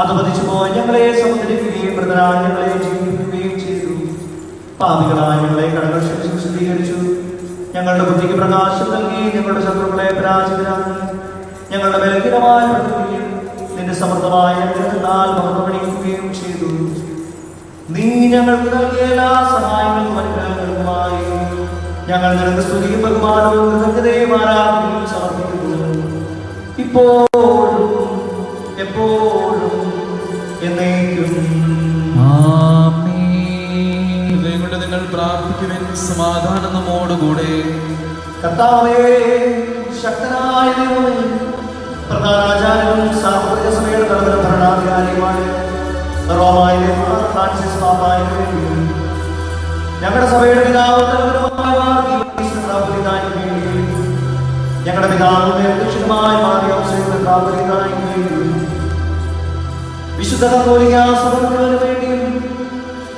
അത് പതിച്ചു പോയി ഞങ്ങളെ സമുദ്രിക്കുകയും പ്രധാന ഞങ്ങളെ ജീവിപ്പിക്കുകയും ചെയ്തു. പാപികളായ ഞങ്ങളെ കടകൾ ക്ഷമിച്ച് വിശദീകരിച്ചു. ഞങ്ങളുടെ ബുദ്ധിക്ക് പ്രകാശം നൽകി ഞങ്ങളുടെ ശത്രുക്കളെ പരാജിതരാക്കി. ഞങ്ങളുടെ ബലഹീനമായ പ്രകൃതിയിൽ നിന്റെ സമൃദ്ധമായ അനുഗ്രഹത്താൽ മഹത്വമണിയിക്കുകയും ചെയ്തു. നീ ഞങ്ങൾക്ക് നൽകിയ എല്ലാ സഹായങ്ങൾക്കും അനുഗ്രഹങ്ങൾക്കുമായി ഞങ്ങൾ നിനക്ക് സ്തുതിയും ബഹുമാനവും കൃതജ്ഞതയും ആരാധനയും സമർപ്പിക്കുന്നു, ഇപ്പോഴും എപ്പോഴും എന്നേക്കും. കൊണ്ട് നിങ്ങൾ പ്രാർത്ഥിക്കുവാൻ സമാധാനം നമ്മോടുകൂടെ. കർത്താവേ, ശക്തനായ ദൈവമേ, പ്രധാനാചാര്യനും സാർവത്രിക സഭയുടെ തലവര ഭരണാധികാരിയുമായ റോമായിലെ ഫ്രാൻസിസ് പാപ്പായ്ക്ക് വേണ്ടി, ഞങ്ങളുടെ സഭയുടെ പിതാവും തലവരുമായ ഞങ്ങളുടെ പിതാവും അധ്യക്ഷനുമായ വിശുദ്ധ കത്തോലിക്ക സഭ മുഴുവന് വേണ്ടിയും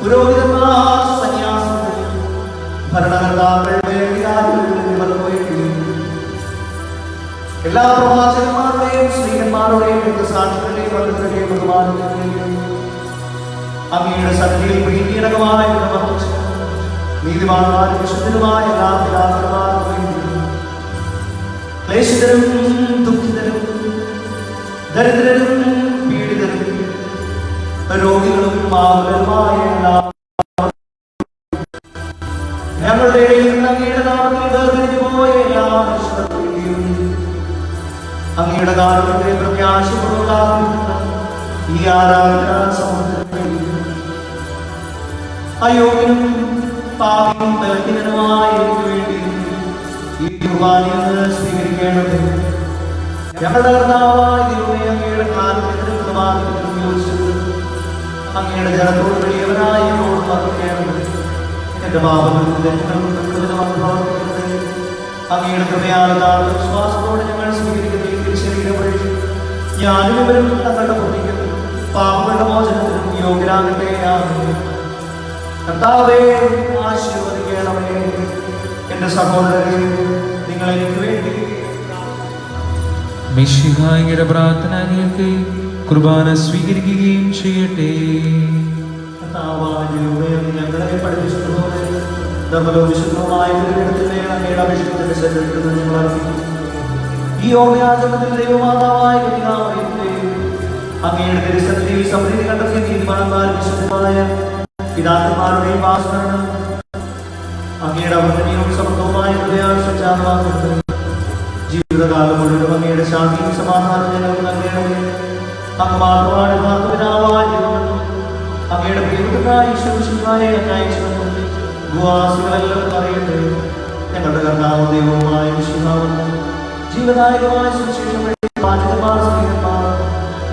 പുരോഹിതന്മാർ, സന്യാസികൾ, ഭരണകർത്താക്കളുടെ എല്ലാ പ്രവാചകന്മാരുടെയും സ്ത്രീകന്മാരുടെയും സാക്ഷികളുടെയും പണ്ഡിതരുടെയും ബഹുമാനത്തിന്റെയും അങ്ങയുടെ സത്യയിൽ പ്രീതിജനകമായ നീതിമാന്മാരും വിശുദ്ധരുമായ എല്ലാ പിതാക്കന്മാർക്കും ക്ലേശിതരും ദുഃഖിതരും ദരിദ്രരും പീഡിതരും രോഗികളും ആകുലരുമായ എല്ലാ ഞങ്ങളുടെ അങ്ങയുടെ നാമത്തിൽ വേർതിരിഞ്ഞു പോയ എല്ലാ അങ്ങയുടെ കാലത്തെ പ്രത്യാശപൂർവ്വം ഈ ആരാധന സമുദ്രത്തിൽ അയോഗ്യനും പാപിയും ബലഹീനനുമായ എനിക്ക് വേണ്ടി ഈ കുർബാനയിൽ സ്വീകരിക്കേണ്ടത് ഞങ്ങളുടെ കർത്താവായ ദൈവമേ, അങ്ങയുടെ കാലത്തിന് പ്രവാദിക്കും യോജിച്ചത് അങ്ങയുടെ ജനത്തോട് വലിയവനായ എന്നോട് വർദ്ധിക്കേണ്ടത് എന്റെ പാപങ്ങൾക്കും തെറ്റുകൾക്കും അനുഭവിക്കുന്നത് അങ്ങയുടെ കൃപയാലാണ് വിശ്വാസത്തോടെ ഞങ്ങൾ സ്വീകരിക്കുന്ന ഈ തിരുശരീരം വഴി ഞാനും ഇവരും തങ്ങളുടെ പൊട്ടിക്കുന്നു പാപങ്ങളുടെ മോചനത്തിനും യോഗ്യരാകട്ടെ. കർത്താവേ, ആശീർവദിക്കണമേ. എന്റെ സഹോദരരെ, നിങ്ങൾ എനിക്ക് വേണ്ടി മിശിഹായുടെ പ്രാർത്ഥന കേൾക്കെ കുർബാന സ്വീകരിക്കുകയും ചെയ്യട്ടെ. കർത്താവായ ദൈവമേ, ഞങ്ങളെ പഠിപ്പിച്ചതുപോലെ വിശുദ്ധമായ അങ്ങയുടെ അഭിഷേകത്തിന്റെ ശരീരത്തിൽ ഞങ്ങൾ അർപ്പിക്കുന്നു. ഈ യോഗ്യാചരണത്തിൽ ദൈവമാതാവായ അങ്ങയുടെ തിരുസന്നിധിയിൽ സമൃദ്ധി കണ്ടെത്തിയ നീതിമാന്മാരും വിശുദ്ധമായ പിതാക്കന്മാരുടെയും വാസനം അങ്ങയുടെ അവർദ്ധനയും സമൃദ്ധവുമായ ഹൃദയാൽ സജ്ജാതമാക്കുന്നത് ജീവിതകാലം മുഴുവൻ അങ്ങയുടെ ശാന്തിയും സമാധാനം ഞങ്ങൾക്ക് നൽകണമേ. അങ്ങ് മാത്രമാണ് പിതാവായ ദൈവം. അങ്ങയുടെ പ്രിയപ്പെട്ടതായ ഈശ്വരശുദ്ധായ ഭൂവാസികളെല്ലാം അറിയട്ടെ. ഞങ്ങളുടെ കർത്താവ് ദൈവവുമായ വിശുദ്ധാവുന്നു ജീവദായകമായ സുവിശേഷം വഴി പാചകന്മാർ, സ്ത്രീകന്മാർ,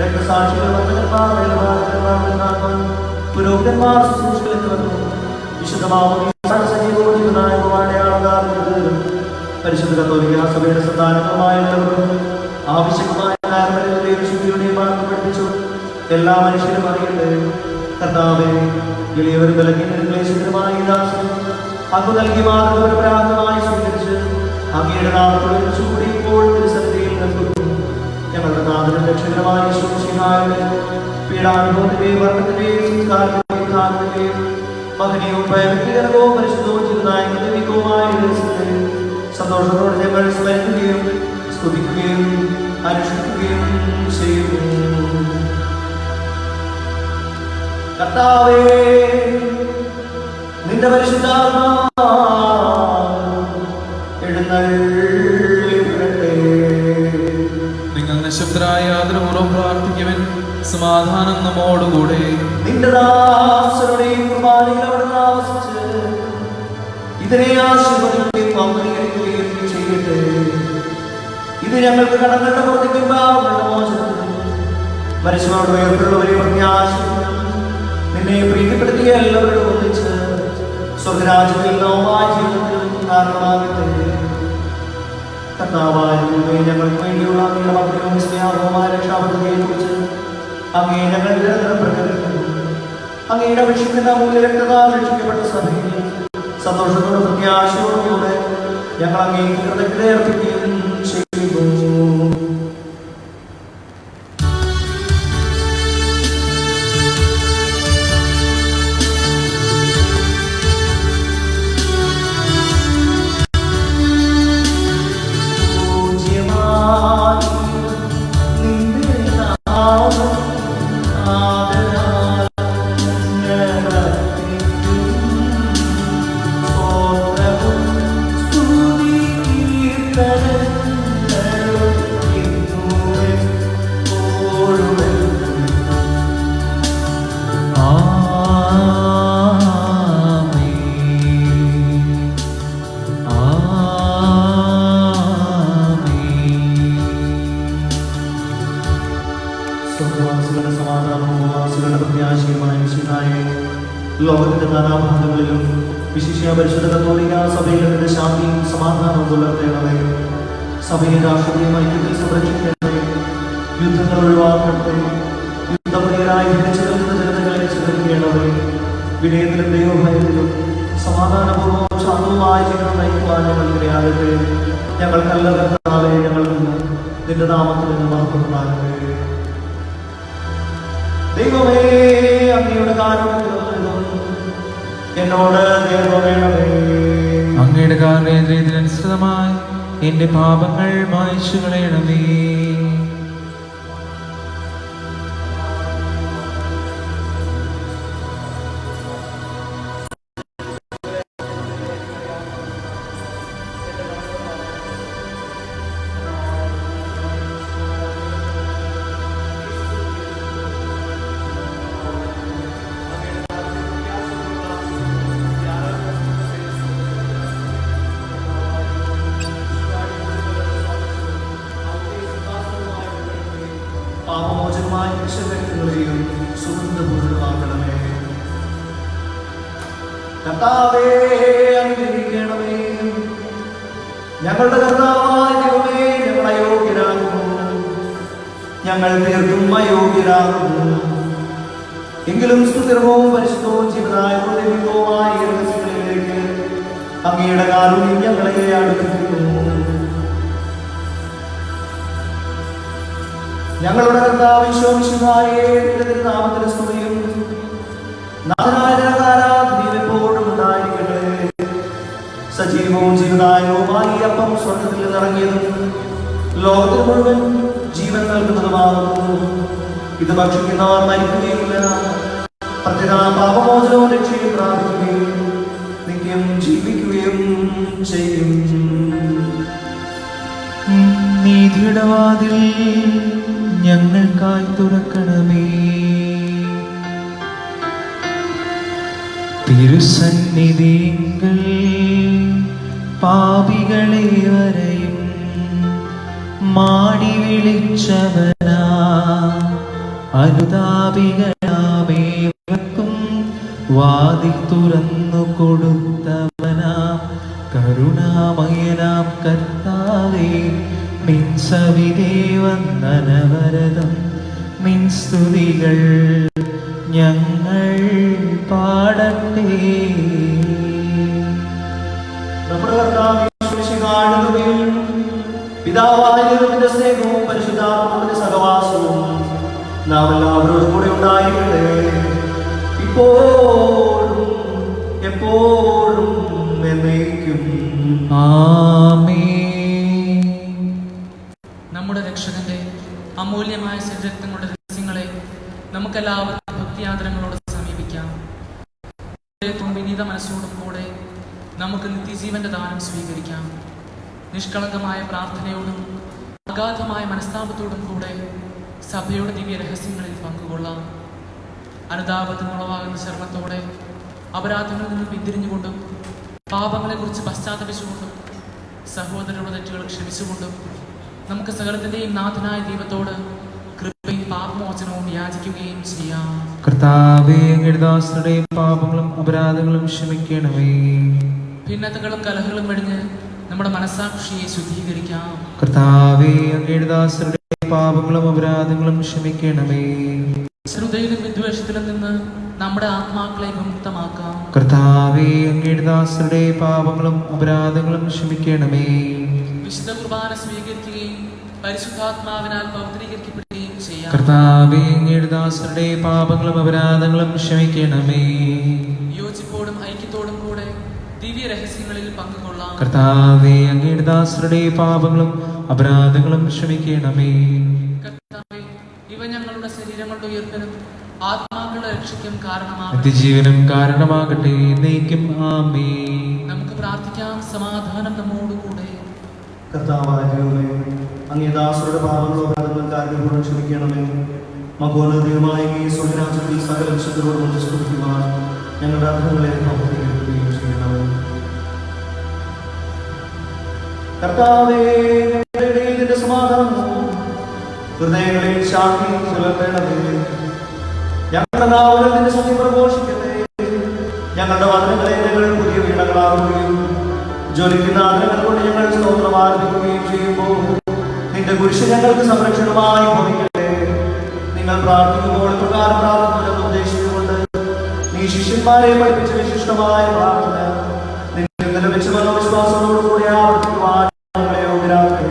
രക്തസാക്ഷികൾ, വന്ദകന്മാർ, വേലമാർ, പുരോഹിതന്മാർ, ശുശ്രൂഷകൾ എന്നിവരും വിശുദ്ധമാവുന്ന സജീവവും ജീവദായകമായ ആളാകുന്നത് പരിശുദ്ധ കത്തോലിക്ക സഭയുടെ സന്താനങ്ങളുമായ എല്ലാവർക്കും ആവശ്യമായ കാരണങ്ങളുടെയും ശുദ്ധിയുടെയും മാർഗം പഠിപ്പിച്ചു എല്ലാ മനുഷ്യരും അറിയട്ടെ. കർത്താവേ, എളിയവരും ബലഹീനരും ക്ലേശകരമായ ദാസൻ അങ്ങ് നൽകി മാതൃപരപരാധമായി സ്വീകരിച്ച് അങ്ങയുടെ നാമത്തോട് ചൂടി ഇപ്പോൾ തിരുസന്നിധിയിൽ നിൽക്കുന്നു. ഞങ്ങളുടെ നാഥനും രക്ഷകരമായ യേശുമിശിഹായുടെ പീഡാനുഭവത്തിന്റെയും മരണത്തിന്റെയും സംസ്കാരത്തിന്റെയും ധാരണത്തിന്റെയും മഹനീയവും ഭയഭക്തികരവും പരിശുദ്ധവും ചിന്തായും ദൈവികവുമായ ദിവസത്തെ സന്തോഷത്തോടെ ഞങ്ങൾ സ്മരിക്കുകയും സ്തുതിക്കുകയും അനുഷ്ഠിക്കുകയും ചെയ്യുന്നു. കർത്താവേ, നിന്റെ പരിശുദ്ധാത്മാവ് എഴുന്നള്ളിവരട്ടെ. നിങ്ങൾ നിശബ്ദരായ ആദരപൂർവ്വം പ്രാർത്ഥിക്കുവൻ. സമാധാനം നമ്മോടുകൂടെ. നിന്റെ ദാസരുടെയും കുർബാനയിൽ അവിടുന്ന് ആവസിച്ച് ഇതിനെ ആശീർവദിക്കുകയും പങ്കുവയ്ക്കുകയും ചെയ്യട്ടെ. ഇത് ഞങ്ങൾക്ക് കടങ്ങളുടെ പ്രവൃത്തിക്കും പാപങ്ങളുടെ മോചനത്തിനും മരിച്ചവരുടെ ഉയർത്തുള്ളവരെ പ്രത്യാശിക്കും നിന്നെ പ്രീതിപ്പെടുത്തിയ എല്ലാവരോടും ഒന്നിച്ച് സ്വർഗരാജ്യത്തിൽ നവമായ ജീവിതത്തിനും കാരണമാകട്ടെ. കർത്താവായ ദൈവമേ, ഞങ്ങൾക്ക് വേണ്ടിയുള്ള അങ്ങയുടെ മക്കളും സ്നേഹവുമായ രക്ഷാപദ്ധതിയെ കുറിച്ച് അങ്ങേ ഞങ്ങൾ നിരന്തരം പ്രകടിപ്പിക്കുന്നു. അങ്ങയുടെ അപേക്ഷിക്കുന്ന അമൂല്യ രക്തത്താൽ രക്ഷിക്കപ്പെട്ട സഭയിൽ സന്തോഷത്തോടെ പ്രത്യാശയോടുകൂടെ ഞങ്ങൾ അങ്ങേ കൃതജ്ഞത അർപ്പിക്കുകയും ചെയ്യുന്നു. ലോകത്തിന്റെ നാനാഭാഗങ്ങളിലും വിശിഷ്യ പരിശുദ്ധ കത്തോലിക്ക സഭയിലെ ശാന്തിയും സമാധാനവും പുലർത്തേണമേ. സഭയെ രാഷ്ട്രീയ ഐക്യത്തിൽ സംരക്ഷിക്കണമേ. യുദ്ധങ്ങൾ ഒഴിവാക്കട്ടെ. യുദ്ധപ്രിയരായി ഭിന്നിച്ചു നിൽക്കുന്ന ജനതകളെ ചിതറിക്കണമേ. വിനയത്തിലും ദൈവഭയത്തിലും സമാധാനപൂർവ്വവും ശാന്തവുമായ ജീവിതം നയിക്കുവാൻ ഞങ്ങൾ ഇടയാകട്ടെ. ഞങ്ങൾക്കല്ല കർത്താവേ, ഞങ്ങൾക്ക് നിന്റെ നാമത്തിൽ നിന്ന് മഹത്വമുണ്ടാകട്ടെ. ദൈവമേ, അങ്ങയുടെ കാരുണ്യത്തിൽ എന്നോട് ദയ വേണമേ. അങ്ങയുടെ കാരുണ്യത്തിനനുസൃതമായി എന്റെ പാപങ്ങൾ മായ്ച്ചു കളയണമേ. പാപമോചനമായ വിശുദ്ധങ്ങളെയും സുഗന്ധപൂർണ്ണമാക്കണമേ. കർത്താവേ, അനുഗ്രഹിക്കണമേ. ഞങ്ങളുടെ കർത്താവായ ദൈവമേ, ഞങ്ങൾ അയോഗ്യരാകുന്നു, ഞങ്ങൾ തീർത്തും അയോഗ്യരാകുന്നു. എങ്കിലും സുസ്ഥിരവും പരിശുദ്ധവും ജീവനായകവും ദൈവികവുമായ ഈ രഹസ്യങ്ങളിലേക്ക് അങ്ങയുടെ കാരുണ്യം ഞങ്ങളെ അടുപ്പിക്കുന്നു. ഞങ്ങളുടെ കർത്താവ് ഈശോമിശിഹായേ, നിന്റെ തിരുനാമത്തിന് സ്തുതിയും നാഥനായ ആരാധനയും എപ്പോഴും ഉണ്ടായിരിക്കട്ടെ. സജീവവും ജീവനായകവുമായ ഈ അപ്പം സ്വർഗ്ഗത്തിൽ നിന്നിറങ്ങിയതും ലോകത്തിന് മുഴുവൻ ജീവൻ നൽകുന്നതുമാകുന്നു. ഇത് ഭക്ഷിക്കുന്നവർ മരിക്കുകയില്ല, പ്രത്യേക പാപമോചനവും രക്ഷയും പ്രാപിക്കുകയും നിത്യം ജീവിക്കുകയും ചെയ്യും. നീതിയുടെ വാതിൽ ഞങ്ങൾക്കായി തുറക്കണമേ. തിരുസന്നിധികൾ പാപികളെ വരെയും മാടി വിളിച്ചവനാ, അനുതാപികളാമേവർക്കും വാതിൽ തുറന്നു കൊടുത്തവനാ, കരുണാമയനാം കർത്താവേ, നിൻ സവിധേ വന്ദനവരദം, നിൻ സ്തുതികൾ ഞങ്ങൾ പാടട്ടെ. നമ്മുടെ കർത്താവ് പിതാവായ ദൈവത്തിന്റെ സ്നേഹവും പരിശുദ്ധാത്മാവിന്റെ സഹവാസവും നാം എല്ലാവരോടും കൂടെ ഉണ്ടായിരിക്കട്ടെ, ഇപ്പോഴും എപ്പോഴും എന്നേക്കും. ആമേൻ. നമ്മുടെ രക്ഷകന്റെ അമൂല്യമായ ശരീരങ്ങളുടെ രഹസ്യങ്ങളെ നമുക്കെല്ലാവർക്കും ഭക്തിയാദരങ്ങളോട് സമീപിക്കാം. വിനീത മനസ്സോടും കൂടെ നമുക്ക് നിത്യജീവന്റെ ദാനം സ്വീകരിക്കാം. നിഷ്കളങ്കമായ പ്രാർത്ഥനയോടും അഗാധമായ മനസ്താപത്തോടും കൂടെ സഭയുടെ ദിവ്യ രഹസ്യങ്ങളിൽ പങ്കുകൊള്ളാം. അനുതാപത്തിനുളവാകുന്ന ശരണത്തോടെ അപരാധങ്ങളിൽ നിന്ന് പിന്തിരിഞ്ഞുകൊണ്ടും പാപങ്ങളെക്കുറിച്ച് പശ്ചാത്തപിച്ചുകൊണ്ടും സഹോദരരുടെ തെറ്റുകൾ ക്ഷമിച്ചുകൊണ്ടും നമുക്ക് സകലത്തിന്റെയും നാഥനായ ദൈവത്തോട് കൃപയും പാപമോചനവും യാചിക്കുകയും ചെയ്യാം. കർത്താവേ, അങ്ങയുടെ ദാസരുടെ പാപങ്ങളും അപരാധങ്ങളും ക്ഷമിക്കണമേ. ഭിന്നതകളും കലഹങ്ങളും വെടിഞ്ഞ് നമ്മുടെ മനസ്സാക്ഷിയെ ശുദ്ധീകരിക്കാം. കർത്താവേ, അങ്ങയുടെ ദാസരുടെ പാപങ്ങളും അപരാധങ്ങളും ക്ഷമിക്കണമേ. ശ്രുതയിലും വിദ്വേഷത്തിലും നിന്ന് നമ്മുടെ ആത്മാക്കളെ വിമുക്തമാക്കാം. കർത്താവേ, അങ്ങയുടെ ദാസരുടെ പാപങ്ങളും അപരാധങ്ങളും ക്ഷമിക്കണമേ. വിശുദ്ധ കുർബാന സ്വീകരിക്കുകയും പരിശുദ്ധാത്മാവിനാൽ പവിത്രീകരിക്കപ്പെടുകയും ചെയ്യാം. കർത്താവേ, അങ്ങയുടെ ദാസരുടെ പാപങ്ങളും അപരാധങ്ങളും ക്ഷമിക്കണമേ. യോജിപ്പോടും ഐക്യത്തോടും കൂടെ ദിവ്യ രഹസ്യങ്ങളിൽ പങ്കുകൊള്ളാം. കർത്താവേ, അങ്ങയുടെ ദാസരുടെ പാപങ്ങളും അപരാധങ്ങളും ക്ഷമിക്കണമേ. കർത്താവേ, ഇവ ഞങ്ങളുടെ ശരീരങ്ങളുടെ ഉയർപ്പിനും ആത്മാക്കളുടെ രക്ഷയ്ക്കും കാരണമാകട്ടെ. നിത്യജീവനും കാരണമാകട്ടെ. എന്നേക്കും ആമേൻ. നമുക്ക് പ്രാർത്ഥിക്കാം. സമാധാനം നമ്മോടുകൂടെ. കർത്താവായ ദൈവമേ, അങ്ങേ ദാസരുടെ പാപങ്ങളോ അപരാധങ്ങളും കാരണങ്ങളും ക്ഷമിക്കണമേ. മഹോന്നതമായ ഈ സ്വർഗ്ഗരാജ്യത്തിൽ സകല വിശുദ്ധരോടും സ്തുതിക്കുവാൻ ഞങ്ങളുടെ അർഹങ്ങളെ പ്രവർത്തിക്കുകയും ചെയ്യണമേ. കർത്താവേ, ഞങ്ങളുടെ ഇടയിൽ നിന്റെ സമാധാനവും ഹൃദയങ്ങളിൽ ശാന്തിയും പുലർത്തണമേ. ഞങ്ങളുടെ നാവുകൾ നിന്റെ സത്യം പ്രഘോഷിക്കട്ടെ. ഞങ്ങളുടെ വചനങ്ങളെ ഞങ്ങൾ പുതിയ വീണകളാവുകയും ജ്വലിക്കുന്ന ആദരങ്ങൾ കൊണ്ട് ഞങ്ങൾ സ്തോത്രം ആരംഭിക്കുകയും ചെയ്യുമ്പോൾ നിന്റെ കുരിശ് ഞങ്ങൾക്ക് സംരക്ഷണമായി ഭവിക്കട്ടെ. നിങ്ങൾ പ്രാർത്ഥിക്കുമ്പോൾ പ്രകാരം പ്രാർത്ഥിക്കുമെന്ന് ഉദ്ദേശിച്ചുകൊണ്ട് നീ ശിഷ്യന്മാരെ പഠിപ്പിച്ച വിശിഷ്ടമായ പ്രാർത്ഥന നിന്റെ വെച്ച മനോവിശ്വാസത്തോടുകൂടി ആവർത്തിക്കുവാൻ ഞങ്ങളെ യോഗ്യരാക്കട്ടെ.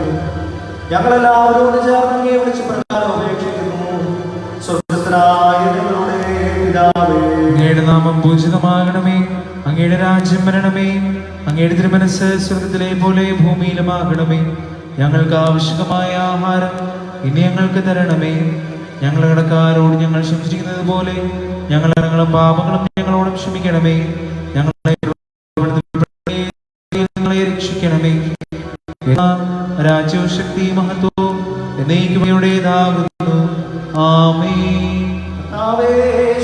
ഞങ്ങളെല്ലാവരും ചേർന്ന് അങ്ങയെ വിളിച്ച് പ്രകാരം അപേക്ഷിക്കുന്നു. സ്വർഗ്ഗസ്ഥനായ ഞങ്ങളുടെ പിതാവേ, അങ്ങയുടെ നാമം പൂജിതമാകണമേ. അങ്ങയുടെ രാജ്യം വരണമേ. അങ്ങയുടെ തിരുമനസ്സ് സ്വർഗത്തിലെ പോലെ ഭൂമിയിലുമാകണമേ. ഞങ്ങൾക്ക് ആവശ്യമായ ആഹാരം ഇനി ഞങ്ങൾക്ക് തരണമേ. ഞങ്ങളുടെ കടക്കാരോട് ഞങ്ങൾ ക്ഷമിച്ചിരിക്കുന്നത് പോലെ ഞങ്ങളുടെ പാപങ്ങളും ഞങ്ങളോടും ക്ഷമിക്കണമേ. ഞങ്ങളെ രക്ഷിക്കണമേ. രാജ്യവും ശക്തി മഹത്വവും എന്നേക്കും അങ്ങയുടേതാകുന്നു. ആമേൻ. കർത്താവേ,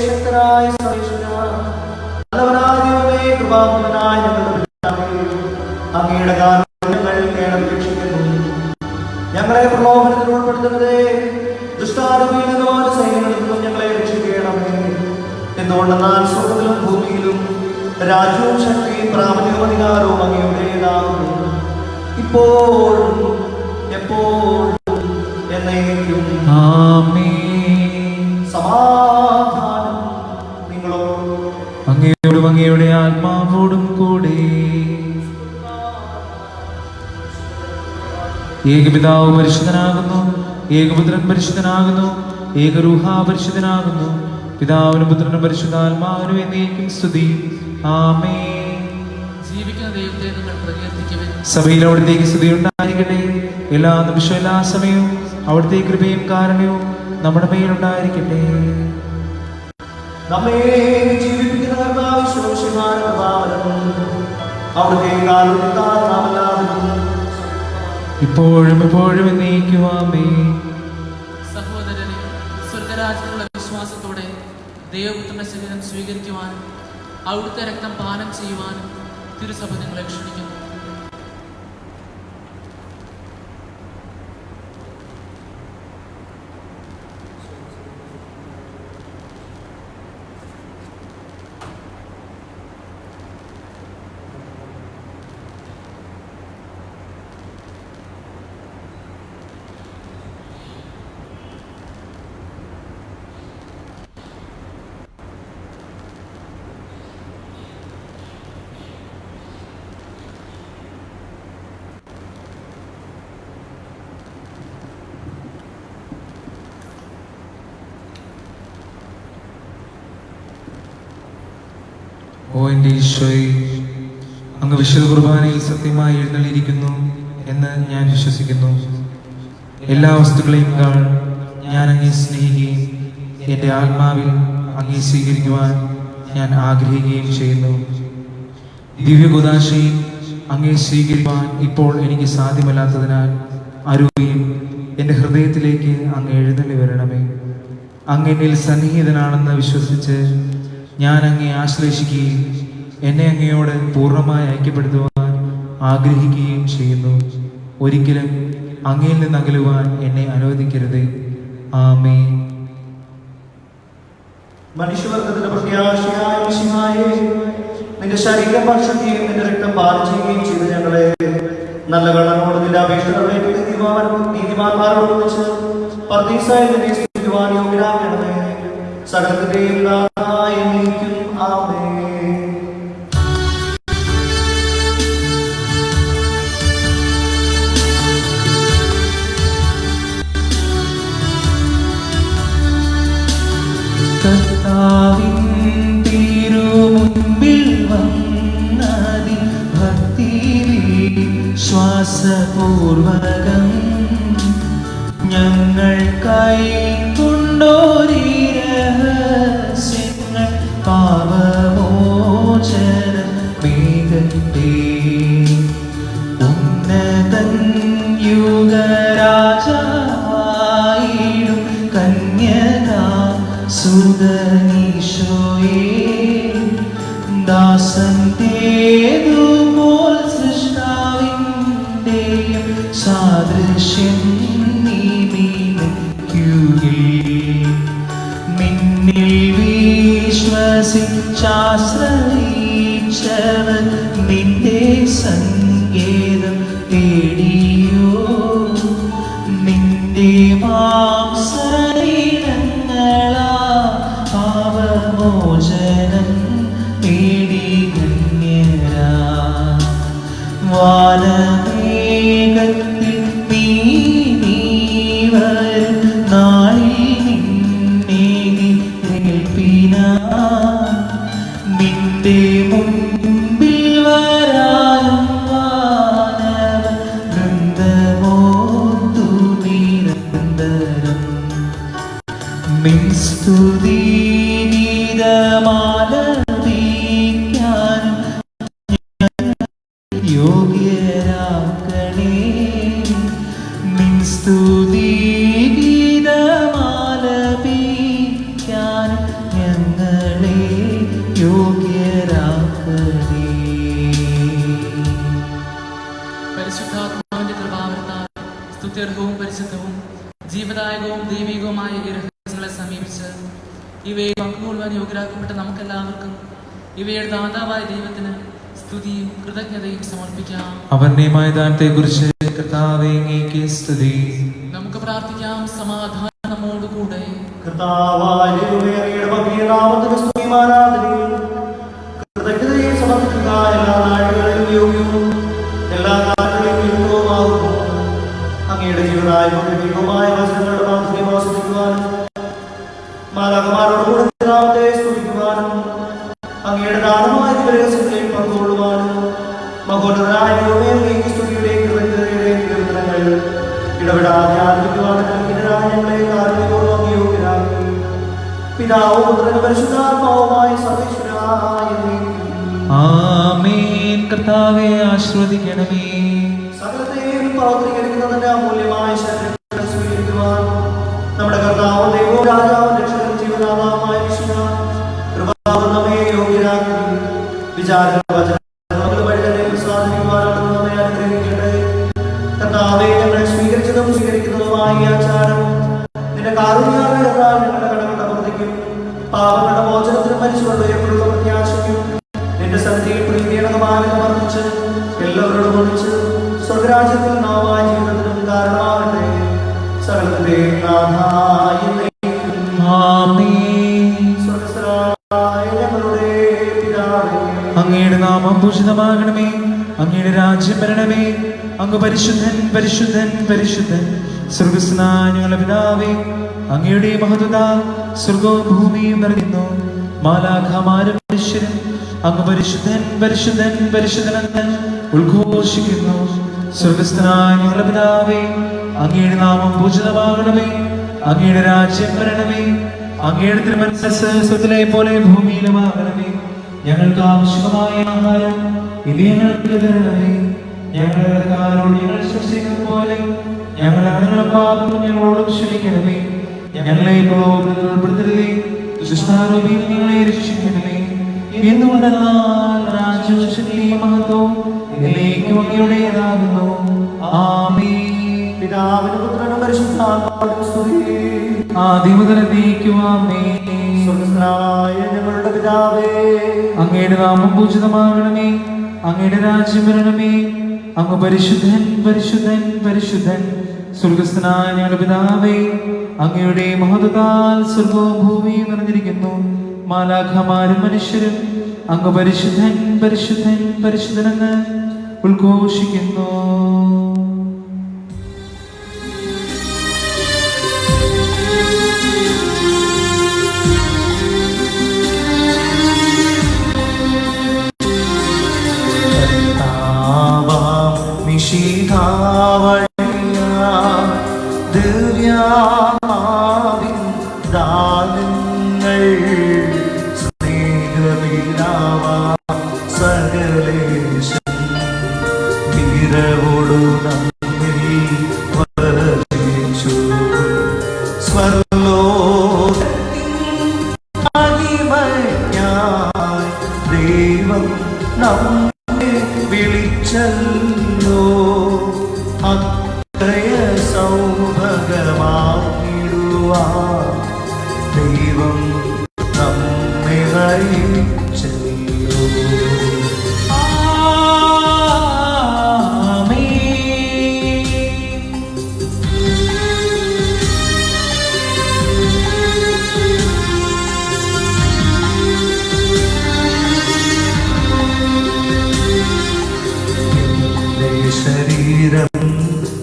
ശക്തനായ സർവ്വേശ്വരാ, നല്ലവനായ ദൈവമേ, കൃപാപൂർണ്ണനായ ഞങ്ങളുടെ പിതാവേ, അങ്ങയുടെ കാരുണ്യം ഞങ്ങൾ കേണപേക്ഷിക്കുന്നു. ഞങ്ങളെ പ്രലോഭനത്തിൽ ഉൾപ്പെടുത്തുന്നതേ, ദുഷ്ടാരൂപിയിൽ നിന്നും എന്തുകൊണ്ടെന്നാൽ സ്വർഗ്ഗത്തിലും ഭൂമിയിലും രാജ്യവും ശക്തിയും പ്രാബല്യവും അധികാരവും അങ്ങയുടേതാകുന്നു, ഇപ്പോഴും എപ്പോഴും എന്നേക്കും. ആമേൻ. സമാധാനം നിങ്ങളോട് അങ്ങയോടും അങ്ങയുടെ ആത്മാവോടും കൂടെ. ഏകപിതാവ് പരിശുദ്ധനാകുന്നു, ഏകപുത്രൻ പരിശുദ്ധനാകുന്നു, ഏകരൂഹ പരിശുദ്ധനാകുന്നു. പിതാവിനും പുത്രനും പരിശുദ്ധാത്മാവിനും എന്നേക്കും സ്തുതി. ആമേൻ. ജീവിക്കുന്ന ദൈവത്തെ നിങ്ങൾ പ്രകീർത്തിക്കുവിൻ. സഭയിൽ അവിടത്തേക്ക് സ്തുതി ഉണ്ടായിരിക്കട്ടെ. എല്ലാ നിമിഷവും എല്ലാ സമയവും അവിടുത്തെ കൃപയും കാരുണ്യവും നമ്മുടെ മേലുണ്ടായിരിക്കട്ടെ. നമ്മെ ജീവിപ്പിക്കുന്ന കർത്താവ് ശോഷിമാന പ്രഭാവനം അവിടുത്തെ കാരുണ്യത്താൽ നാം എല്ലാവരും ഇപ്പോഴും എപ്പോഴും എന്നേക്കും. ആമേൻ. സഹോദരനെ, സ്വർഗരാജ്യത്തിലുള്ള വിശ്വാസത്തോടെ ദൈവപുത്രന്റെ ശരീരം സ്വീകരിക്കുവാനും അവിടുത്തെ രക്തം പാനം ചെയ്യുവാനും തിരുസഭ നിങ്ങളെ ക്ഷണിക്കുന്നു. ഓ എൻ്റെ ഈശോയെ, അങ്ങ് വിശുദ്ധ കുർബാനയിൽ സത്യമായി എഴുന്നള്ളിയിരിക്കുന്നു എന്ന് ഞാൻ വിശ്വസിക്കുന്നു. എല്ലാ വസ്തുക്കളെയും ഞാൻ അങ്ങേ സ്നേഹിക്കുകയും എൻ്റെ ആത്മാവിൽ അങ്ങേ സ്വീകരിക്കുവാൻ ഞാൻ ആഗ്രഹിക്കുകയും ചെയ്യുന്നു. ദിവ്യകുദാശയിൽ അങ്ങേ സ്വീകരിക്കുവാൻ ഇപ്പോൾ എനിക്ക് സാധ്യമല്ലാത്തതിനാൽ അരുകയും എൻ്റെ ഹൃദയത്തിലേക്ക് അങ്ങ് എഴുന്നള്ളി വരണമേ. അങ്ങ് എന്നിൽ സന്നിഹിതനാണെന്ന് വിശ്വസിച്ച് ഞാൻ അങ്ങേ ആശ്ലേഷിക്കുകയും എന്നെ അങ്ങയോട് പൂർണ്ണമായി ഐക്യപ്പെടുത്തുവാൻ ആഗ്രഹിക്കുകയും ചെയ്യുന്നു. ഒരിക്കലും അങ്ങയിൽ നിന്ന് അകലുവാൻ എന്നെ അനുവദിക്കരുത്. ആമേൻ. മനുഷ്യവർഗത്തിന്റെ പ്രത്യാശയായ മിശിഹായേ, നിന്റെ ശരീരം ഭക്ഷണത്തെയും നിന്റെ രക്തം പാനം ചെയ്യുകയും ചെയ്ത് ഞങ്ങളെ നല്ല കണ്ണനോട് നിന്റെ അപേക്ഷകളേറ്റ് നീതിമാന്മാരോട് വെച്ച് പർദീസായി നിന്നെ സ്തുതിക്കുവാൻ യോഗ്യരാകണമേ. സകലത്തിന്റെയും നാഥായ നീക്കും. ആമേൻ. കർത്താവിൻ തിരുമുൻപിൽ വന്നതിൻ ഭക്തിയിൽ ശ്വാസപൂർവകം ഞങ്ങൾക്കായി കൊണ്ടോരി രഹസ്യങ്ങൾ പാപമോചനം മേഘത്തെ ഉന്നതൻ യുഗരാജായിടും കന്യകാ സുതനീശോയേ, ദാസന്റേതുപോൽ സൃഷ്ടാവിന്റെയും സാദൃശ്യം നീമിക്കുകയും നിന്നിൽ വിശ്വസിച്ചാശ്രയിച്ചവൻ നിന്റെ സങ്കേതം തേടിയോ. നിന്റെ മാംസരീരങ്ങളാ പാപമോചനം തേടി ധന്യരാ. വാനമേഘത്തിൽ നീ വരും നാളിൽ നിന്നെ നിൽപ്പിനാൻ നിന്റെ മുൻപിൽ വരാനും വാനവ വൃന്ദമോത്തു നിരന്തരം നിൻ സ്തുതി ഗീതമാലപിക്കാനും യോഗ്യരാക്കണേ. നിൻ സ്തുതി ഗീതമാലപിക്കാനും ഞങ്ങളെ യോഗ്യരാക്കണേ. പരിശുദ്ധാത്മാവിന്റെ കൃപാവരത്താൽ സ്തുത്യർഹവും പരിശുദ്ധവും ജീവദായകവും ദൈവികവുമായ ഈ രഹസ്യങ്ങളെ സമീപിച്ച് ഇവയെ പങ്കുകൊള്ളുവാൻ യോഗ്യരാക്കപ്പെട്ട നമുക്കെല്ലാവർക്കും ഇവയുടെ ദാതാവായ ദൈവത്തിന് സ്തുതിയും കൃതജ്ഞതയും സമർപ്പിക്കാം. അവർണ്ണയമായ ദാനത്തെ കുറിച്ച് കർത്താവേ അങ്ങേക്ക് സ്തുതി. നമുക്ക് പ്രാർത്ഥിക്കാം. സമാധാനം നമ്മോടുകൂടെ. കർത്താവായ ദൈവമേ, അങ്ങയുടെ മഹനീയ നാമത്തിന് സ്തുതിയും ആരാധനയും കൃതജ്ഞതയും സമർപ്പിക്കുക. എല്ലാ നാടുകളിലും യോഗ്യവും എല്ലാ നാടുകളിലും യുക്തവുമാകുന്നു. അങ്ങയുടെ ജീവനായ ദൈവമായ വചനങ്ങളുടെ മാധുര്യം ആസ്വദിക്കുവാനും മാലാഖമാരോടുകൂടെ നാമത്തെ സ്തുതിക്കുവാനും അങ്ങയുടെ ദാനമായ ദിവരഹസ്യങ്ങളിൽ പങ്കുകൊള്ളുവാനും മഹോന്നതനായ ദൈവമേ, അങ്ങേക്ക് സ്തുതിയുടെയും കൃതജ്ഞതയുടെയും കീർത്തനങ്ങൾ ഇടപെടാതെ ആരംഭിക്കുവാനും ഞങ്ങളെ കാരുണ്യപൂർവ്വം യോഗ്യരാക്കി. പിതാവും പുത്രനും പരിശുദ്ധാത്മാവുമായ സർവേശ്വരായ ആമേൻ. കർത്താവേ ആശീർവദിക്കണമേ. സകലത്തെയും പവിത്രീകരിക്കുന്നതിന്റെ അമൂല്യമായ ശരീരത്തെ സ്വീകരിക്കുവാൻ നമ്മുടെ കർത്താവും ദൈവവും രാജാവും രക്ഷകനും ജീവനാഥാവുമായ ഈശോയെ കൃപാവൻ നമ്മെ യോഗ്യരാക്കി. വിചാരങ്ങൾ വഴി തന്നെ പ്രസാദിക്കുവാനാണ് നമ്മെ അനുഗ്രഹിക്കട്ടെ. കർത്താവേ, ഞങ്ങളെ സ്വീകരിച്ചതും സ്വീകരിക്കുന്നതുമായ ഈ ആചാരം നിന്റെ കാരുണ്യാൽ ഞങ്ങളുടെ കടങ്ങളുടെ പ്രവൃത്തിക്കും പാപങ്ങളുടെ മോചനത്തിനും മരിച്ചുകൊണ്ട് ഉയർത്തുള്ള പ്രത്യാശയ്ക്കും നിന്റെ സന്നിധിയിൽ പ്രീതിയടകമായി വർദ്ധിച്ച് എല്ലാവരോടും ഒന്നിച്ച് സ്വർഗരാജ്യത്തിൽ നവമായ ജീവിതത്തിനും കാരണമാകട്ടെ. സകലത്തിന്റെയും നാഥായ സ്വർഗ്ഗസ്ഥനായ ഞങ്ങളുടെ പിതാവേ, അങ്ങയുടെ നാമം പൂജിതമാകണമേ. അങ്ങയുടെ രാജ്യം വരണമേ. അങ്ങ് പരിശുദ്ധൻ പരിശുദ്ധൻ പരിശുദ്ധൻ. സ്വർഗ്ഗസ്ഥനായ ഞങ്ങളുടെ പിതാവേ, അങ്ങയുടെ മഹത്വത സ്വർഗവും ഭൂമിയും നിറയുന്നു. മാലാഖമാരും മനുഷ്യരും അങ്ങ് പരിശുദ്ധൻ പരിശുദ്ധൻ പരിശുദ്ധനെന്ന് ഉദ്ഘോഷിക്കുന്നു. സ്വർഗ്ഗസ്ഥനായ ഞങ്ങളുടെ പിതാവേ, അങ്ങയുടെ നാമം പൂജിതമാകണമേ. അങ്ങയുടെ രാജ്യം വരണമേ. അങ്ങയുടെ തിരുമനസ്സ് സ്വർഗ്ഗത്തിലെ പോലെ ഭൂമിയിലുമാകണമേ. ഞങ്ങൾക്ക് ആവശ്യമായ ആഹാരം ഇത് ഞങ്ങൾക്ക് തരണമേ. ഞങ്ങളുടെ കാരോട് ഞങ്ങൾ ശ്രദ്ധിക്കുന്നത് പോലെ ഞങ്ങളുടെ പാപം ഞങ്ങളോട് ക്ഷമിക്കണമേ. ഞങ്ങളെ ഉൾപ്പെടുത്തരുതേ. ദുഷ്ടാരൂപിയിൽ ഞങ്ങളെ രക്ഷിക്കണമേ. എന്തുകൊണ്ടെന്നാൽ രാജ്യവും ശക്തിയും മഹത്വവും എന്നേക്കും അങ്ങയുടേതാകുന്നു. ആമേൻ. പിതാവിനും പുത്രനും പരിശുദ്ധാത്മാവിനും സ്തുതി. ആദ്യം മുതൽ എന്നേക്കും ആമേൻ. സ്വർഗ്ഗസ്ഥനായ ഞങ്ങളുടെ പിതാവേ, അങ്ങയുടെ നാമം പൂജിതമാകണമേ. അങ്ങയുടെ രാജ്യം വരണമേ. അങ്ങ് പരിശുദ്ധൻ പരിശുദ്ധൻ പരിശുദ്ധൻ. സ്വർഗ്ഗസ്ഥനായ ഞങ്ങളുടെ പിതാവേ, അങ്ങയുടെ മഹത്വത്താൽ സ്വർഗവും ഭൂമിയും നിറഞ്ഞിരിക്കുന്നു. മാലാഖമാരും മനുഷ്യരും അങ്ങ് പരിശുദ്ധൻ പരിശുദ്ധൻ പരിശുദ്ധനെന്ന് ഉദ്ഘോഷിക്കുന്നു. ദിവ്യാത്മാവിൻ ദാനങ്ങൾ സ്നേഹവിലാവാം സകലേശൻ വീരവോടു നമ്മിൽ വർഷിച്ചു. സ്വർലോകത്തിൻ മഹിമയ്ക്കായി ദൈവം നമ്മെ വിളിച്ചല്ലോ. അത്രയ സൗഭഗമായിടുവാൻ ദൈവം നമ്മെ നയിച്ചല്ലോ. ശരീരം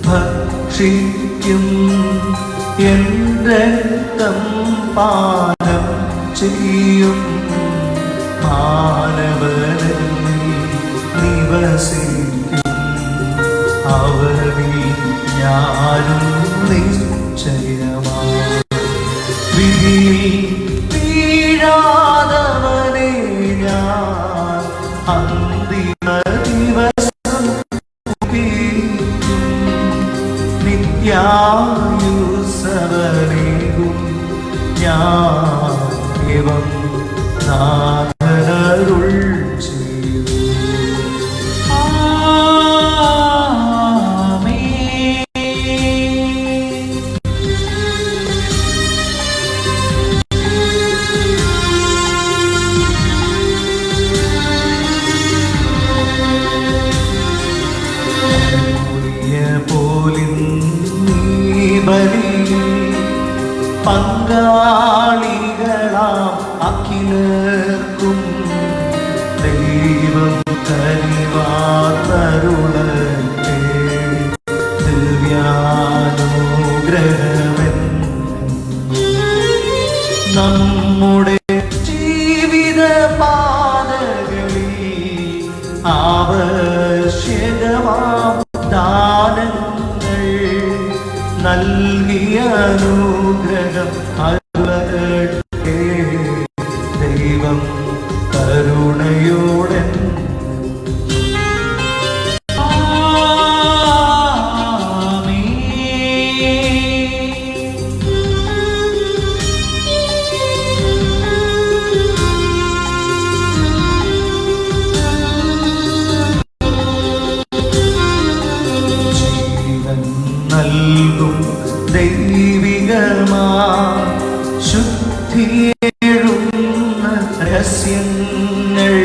ഭക്ഷിക്കും എന്റെ രക്തം പാനം ചെയ്യും മാനവനിൽ നിവസിക്കും. അവരിൽ ഞാനും നിശ്ചയമാണ്. വിധിയിൽ വീഴാതവനെ ഞാൻ അന്തിമ ദിവസം നിത്യായുസവനേകും ഞാൻ ഏവം നാഥനരുൾ ചെയ്തു. ബലിയിൽ പങ്കാളികളാം അഖിലർക്കും ദൈവം കനിവാർന്നരുളട്ടെ. ദിവ്യാനുഗ്രഹമെൻ നമ്മുടെ ജീവിത പാതകളിൽ ആവശ്യകമാം ദാനങ്ങൾ നൽകിയ അനുഗ്രഹം അരുളട്ടെ. ദൈവം കരുണയോടെ നൽകും ദൈവികമാ ശുദ്ധിയേഴുന്ന രഹസ്യങ്ങൾ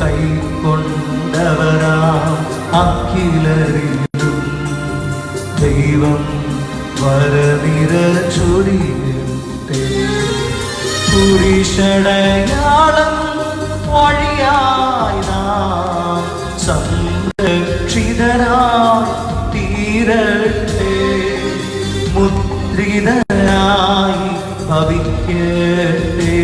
കൈക്കൊണ്ടവരാം അഖിലരിലും ദൈവം വരനിര ചൊരിയട്ടെ. കുരിശടയാളം വഴിയായി നാം സംരക്ഷിതരായി തീരട്ടെ. മുദ്രിതരായി ഭവിക്കട്ടെ.